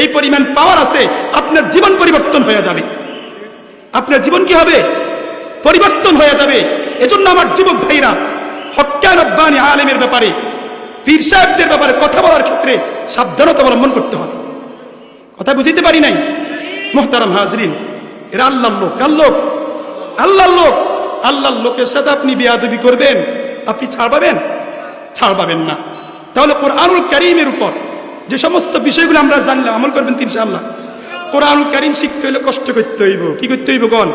এই পরিমাণ পাওয়ার আছে, আপনার জীবন পরিবর্তন হয়ে যাবে। আপনার জীবন কি হবে? পরিবর্তন হয়ে যাবে। এজন্য আমার যুবক ভাইরা, হক্কা রব্বানি আলেমের ব্যাপারে, পীর সাহেবদের ব্যাপারে কথা বলার ক্ষেত্রে সাবধানতা অবলম্বন করতে হবে। কথা বুঝিতে পারি নাই? মুহতারাম হাজরিন, এরা আল্লাহর লোক। কার লোক? আল্লাহর লোক। আল্লাহর লোকের সাথে আপনি বেয়াদবি করবেন, আপনি ছাড় পাবেন? ছাড় পাবেন না। তাহলে কোরআনুল কারীমের উপর যে সমস্ত বিষয়গুলো আমরা জানলাম, আমল করবেন ইনশাআল্লাহ। কোরআনুল কারীম শিখতে হলে কষ্ট করতে হইব। কি করতে হইব কোন?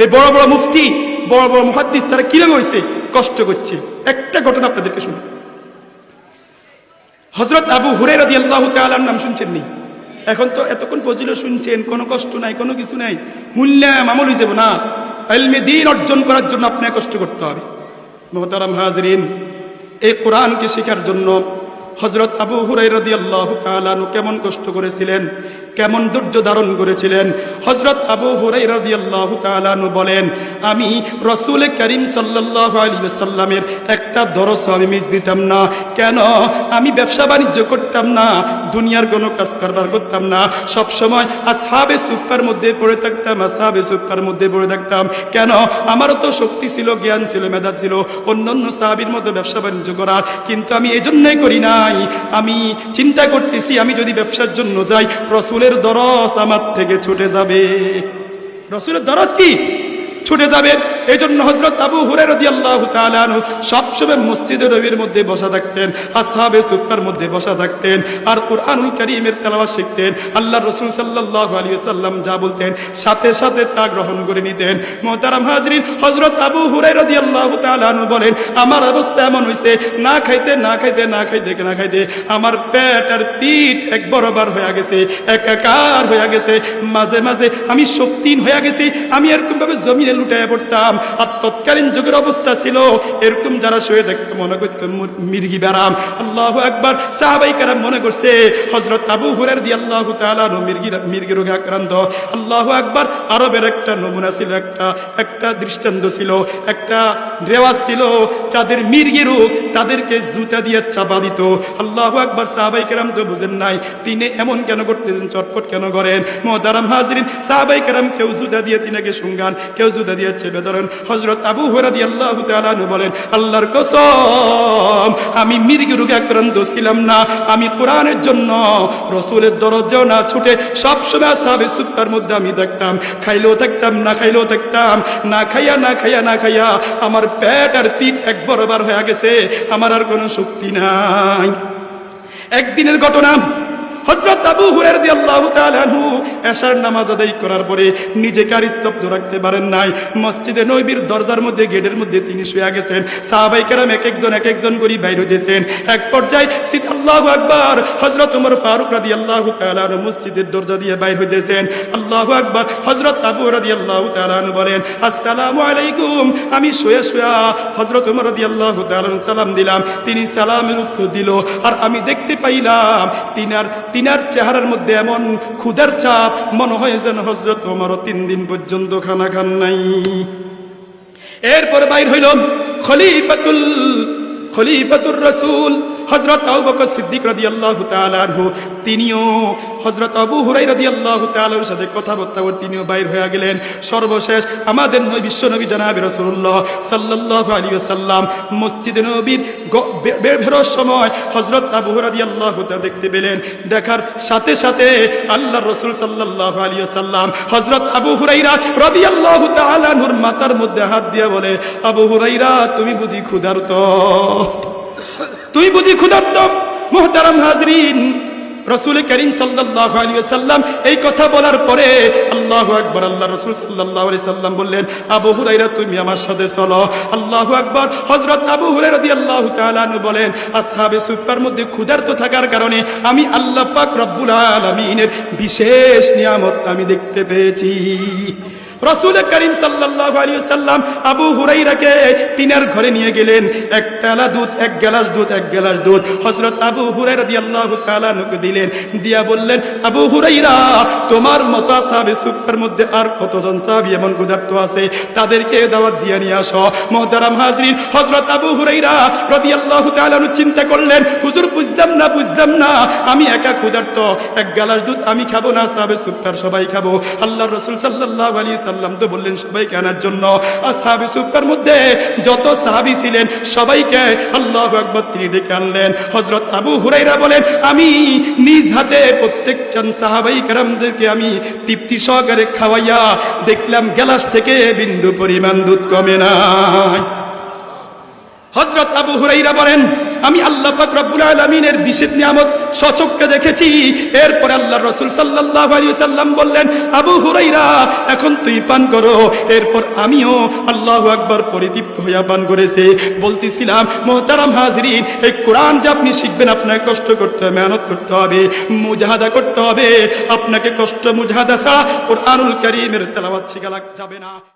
এই বড় বড় মুফতি, বড় বড় মুহাদ্দিস, তারা কিভাবে হয়েছে? কষ্ট করছে। একটা ঘটনা আপনাদেরকে শুনি। হযরত আবু হুরায়রা রাদিয়াল্লাহু তাআলার নাম শুনছেন নি? এখন তো এতক্ষণ ফজিলত শুনছেন, কোনো কষ্ট নাই, কোনো কিছু নাই, হুনলাম আমল হয়ে যাব না। ইলমে দ্বীন অর্জন করার জন্য আপনাকে কষ্ট করতে হবে। মুহতারাম হাজরিন, এই কোরআনকে শেখার জন্য হযরত আবু হুরায়রা রাদিয়াল্লাহু তাআলা আনহু কেমন কষ্ট করেছিলেন, কেমন ধৈর্য ধারণ করেছিলেন। হযরত আবু হুরায়রা রাদিয়াল্লাহু তাআলা আনহু বলেন, আমি রাসূল করিম সাল্লাল্লাহু আলাইহি ওয়াসাল্লামের একটা দরস আমি মিস দিতাম না। কেন? আমি ব্যবসা বাণিজ্য করতাম না, দুনিয়ার কোনো কাজ কারবার করতাম না, সব সময় আসহাবে সুফার মধ্যে পড়ে থাকতাম, আসহাবে সুফার মধ্যে পড়ে থাকতাম। কেন? আমারও তো শক্তি ছিল, জ্ঞান ছিল, মেধা ছিল অন্যান্য সাহাবীর মতো ব্যবসা বাণিজ্য করার, কিন্তু আমি এজন্যই করি নাই। আমি চিন্তা করতেছি, আমি যদি ব্যবসার জন্য যাই, রাসূলের দরস আমার থেকে ছুটে যাবে। রাসূলের দরস কি ছুটে যাবে। এই জন্য হযরত আবু হুরায়রা রাদিয়াল্লাহু তাআলা আনহু সবসময় মসজিদে নববীর মধ্যে বসা থাকতেন, আসহাবে সুফার মধ্যে বসা থাকতেন, আর কুরআনুল কারীমের তেলাওয়াত শিখতেন। আল্লাহর রাসূল সাল্লাল্লাহু আলাইহি ওয়াসাল্লাম যা বলতেন সাথে সাথে তা গ্রহণ করে নিতেন। মুহতারাম হাজরিন, হযরত আবু হুরায়রা রাদিয়াল্লাহু তাআলা আনহু বলেন, আমার অবস্থা এমন হইছে, না খাইতে আমার পেট আর পিঠ এক বরাবর হয়ে গেছে, একাকার হয়ে গেছে। মাঝে মাঝে আমি শক্তিহীন হয়ে গেছি, আমি এরকম ভাবে জমিনে লুটাইয়া পড়তাম। আর তৎকালীন যুগের অবস্থা ছিল এরকম, যারা শুয়ে দেখতে মনে করত মির্গি ব্যারাম। আল্লাহু আকবার। সাহাবায়ে কেরাম মনে করছে হযরত আবু হুরায়রা রাদিয়াল্লাহু তাআলা আনহু মির্গি রোগে আক্রান্ত। আল্লাহু আকবার। আরবের একটা নমুনা ছিল, একটা দৃষ্টান্ত ছিল, একটা রেওয়াজ ছিল, যাদের মির্গি রোগ তাদেরকে জুতা দিয়ে চাপা দিত। আল্লাহু আকবার। সাহাবায়ে কেরাম তো বুঝেন নাই তিনি এমন কেন করতেছেন, চটপট কেন করেন। মুহতারাম হাজরিন, সাহাবায়ে কেরাম কেউ জুতা দিয়ে তিনাকে শুঙ্গান, কেউ জুতা দিয়ে চেপে ধরেন। হযরত আবু হুরায়রা রাদিয়াল্লাহু তাআলা আনহু বলেন, আল্লাহর কসম আমি মির্গি রোগে আক্রান্ত ছিলাম না, আমি কোরআনের জন্য রাসূলের দরজাও না ছুটে সবসময় আসহাবে সুফার মধ্যে আমি থাকতাম। খাইলেও থাকতাম, না খাইলেও থাকতাম, না খাইয়া আমার পেট আর পিঠ এক বরাবর হয়ে গেছে, আমার আর কোনো শক্তি নাই। একদিনের ঘটনা, হযরত আবু হুরায়রা রাদিয়াল্লাহু তাআলা আনহু এশার নামাজ আদায় করার পরে নিজেকে আর স্তব্ধ রাখতে পারেন নাই। মসজিদে নববীর দরজার মধ্যে, গেটের মধ্যে তিনি শুয়ে গেছেন। সাহাবায়ে কেরাম এক একজন করে বাইরে হইতেছেন। এক পর্যায়ে আল্লাহু আকবার, হযরত ওমর ফারুক রাদিয়াল্লাহু তাআলা আনহু মসজিদের দরজা দিয়ে বাইরে হইতেছেন। আল্লাহু আকবার। হযরত আবু রাদিয়াল্লাহু তাআলা আনহু বলেন, আসসালামু আলাইকুম। আমি শুয়ে হযরত ওমর রাদিয়াল্লাহু তাআলা সালাম দিলাম, তিনি সালামের উত্তর দিল, আর আমি দেখতে পাইলাম তিনার চেহারার মধ্যে এমন ক্ষুধার চাপ, মনে হয় যেন হযরত ওমরও 3 দিন পর্যন্ত খানা খান নাই। এরপর বাইর হইল খলিফাতুর রাসূল হযরত আবু বকর সিদ্দিক রাদিয়াল্লাহু তাআলা আনহু। তিনিও হযরত আবু হুরায়রা রাদিয়াল্লাহু তাআলার সাথে কথাবার্তা বলে তিনিও বাইর হয়ে গেলেন। সর্বশেষ আমাদের বিশ্ব নবী জনাবে রাসূলুল্লাহ সাল্লাল্লাহু আলাইহি ওয়াসাল্লাম মসজিদে নববীর বের বেরোর সময় হযরত আবু হুরায়রা রাদিয়াল্লাহু তাআলা দেখতে পেলেন। দেখার সাথে সাথে আল্লাহর রাসূল সাল্লাল্লাহু আলাইহি ওয়াসাল্লাম হযরত আবু হুরায়রা রাদিয়াল্লাহু তাআলা নূর মাথার মধ্যে হাত দিয়ে বলে, আবু হুরায়রা তুমি বুঝি ক্ষুধার্ত, তুই বুঝি ক্ষুধার্ত? মুহতারাম হাজরিন, রাসূল করিম সাল্লাল্লাহু আলাইহি ওয়াসাল্লাম এই কথা বলার পরে আল্লাহু আকবার, আল্লাহ রাসূল সাল্লাল্লাহু আলাইহি সাল্লাম বললেন, আবু হুরায়রা তুমি আমার সাথে চলো। আল্লাহু আকবার। হযরত আবু হুরায়রা রাদিয়াল্লাহু তাআলা আনহু বলেন, আসহাবে সুফফার মধ্যে ক্ষুধার্ত থাকার কারণে আমি আল্লাহ পাক রব্বুল আলামিনের বিশেষ নিয়ামত আমি দেখতে পেয়েছি। রাসূল করিম সাল্লাল্লাহু আলাইহি ওয়াসাল্লাম আবু হুরায়রাকে তিনার ঘরে নিয়ে গেলেন। এক পেয়ালা দুধ, এক গ্লাস দুধ, এক গ্লাস দুধ হযরত আবু হুরায়রা রাদিয়াল্লাহু তাআলা আনহুকে দিলেন। দিয়া বললেন, আবু হুরায়রা তোমার মত আসহাবে সুফফার মধ্যে আর কতজন সাহাবী এমন ক্ষুধার্ত আছে, তাদেরকে দাওয়াত দিয়ে নিয়ে আসো। মুহতারাম হাজরিন, হযরত আবু হুরায়রা রাদিয়াল্লাহু তাআলা আনহু চিন্তা করলেন, হুজুর বুঝলাম না, আমি একা ক্ষুধার্ত, এক গ্লাস দুধ আমি খাবো না, আসহাবে সুফফার সবাই খাবো। আল্লাহর রাসূল সাল্লাল্লাহু আলাইহি সাল্লাম তো বললেন সবাইকে আনার জন্য। আসহাবে সুফফার মধ্যে যত সাহাবী ছিলেন সবাইকে আল্লাহু আকবার তিনি ডেকে আনলেন। হযরত আবু হুরায়রা বলেন, আমি নিজ হাতে প্রত্যেকজন সাহাবাই কেরামদেরকে আমি তৃপ্তি সহকারে খাওয়াইয়া দেখলাম গ্লাস থেকে বিন্দু পরিমাণ দুধ কমে নাই। হযরত আবু হুরায়রা বলেন, আমি আল্লাহ পাক রব্বুল আলামিনের বিশেষ নিয়ামত সচক্ষে দেখেছি। এরপর আল্লাহর রাসূল সাল্লাল্লাহু আলাইহি ওয়াসাল্লাম বললেন, আবু হুরায়রা এখন তুই পান করো। এরপর আমিও আল্লাহু আকবার পরিতৃপ্ত হইয়া পান করেছি। বলতেছিলাম মুহতারাম হাজরিন, এই কোরআন যে আপনি শিখবেন আপনাকে কষ্ট করতে হবে, মেহনত করতে হবে, মুজাহাদা করতে হবে। আপনাকে কষ্ট মুজাহাদা ছাড়া কোরআনুল কারীমের তেলাওয়াত শেখা যাবে না।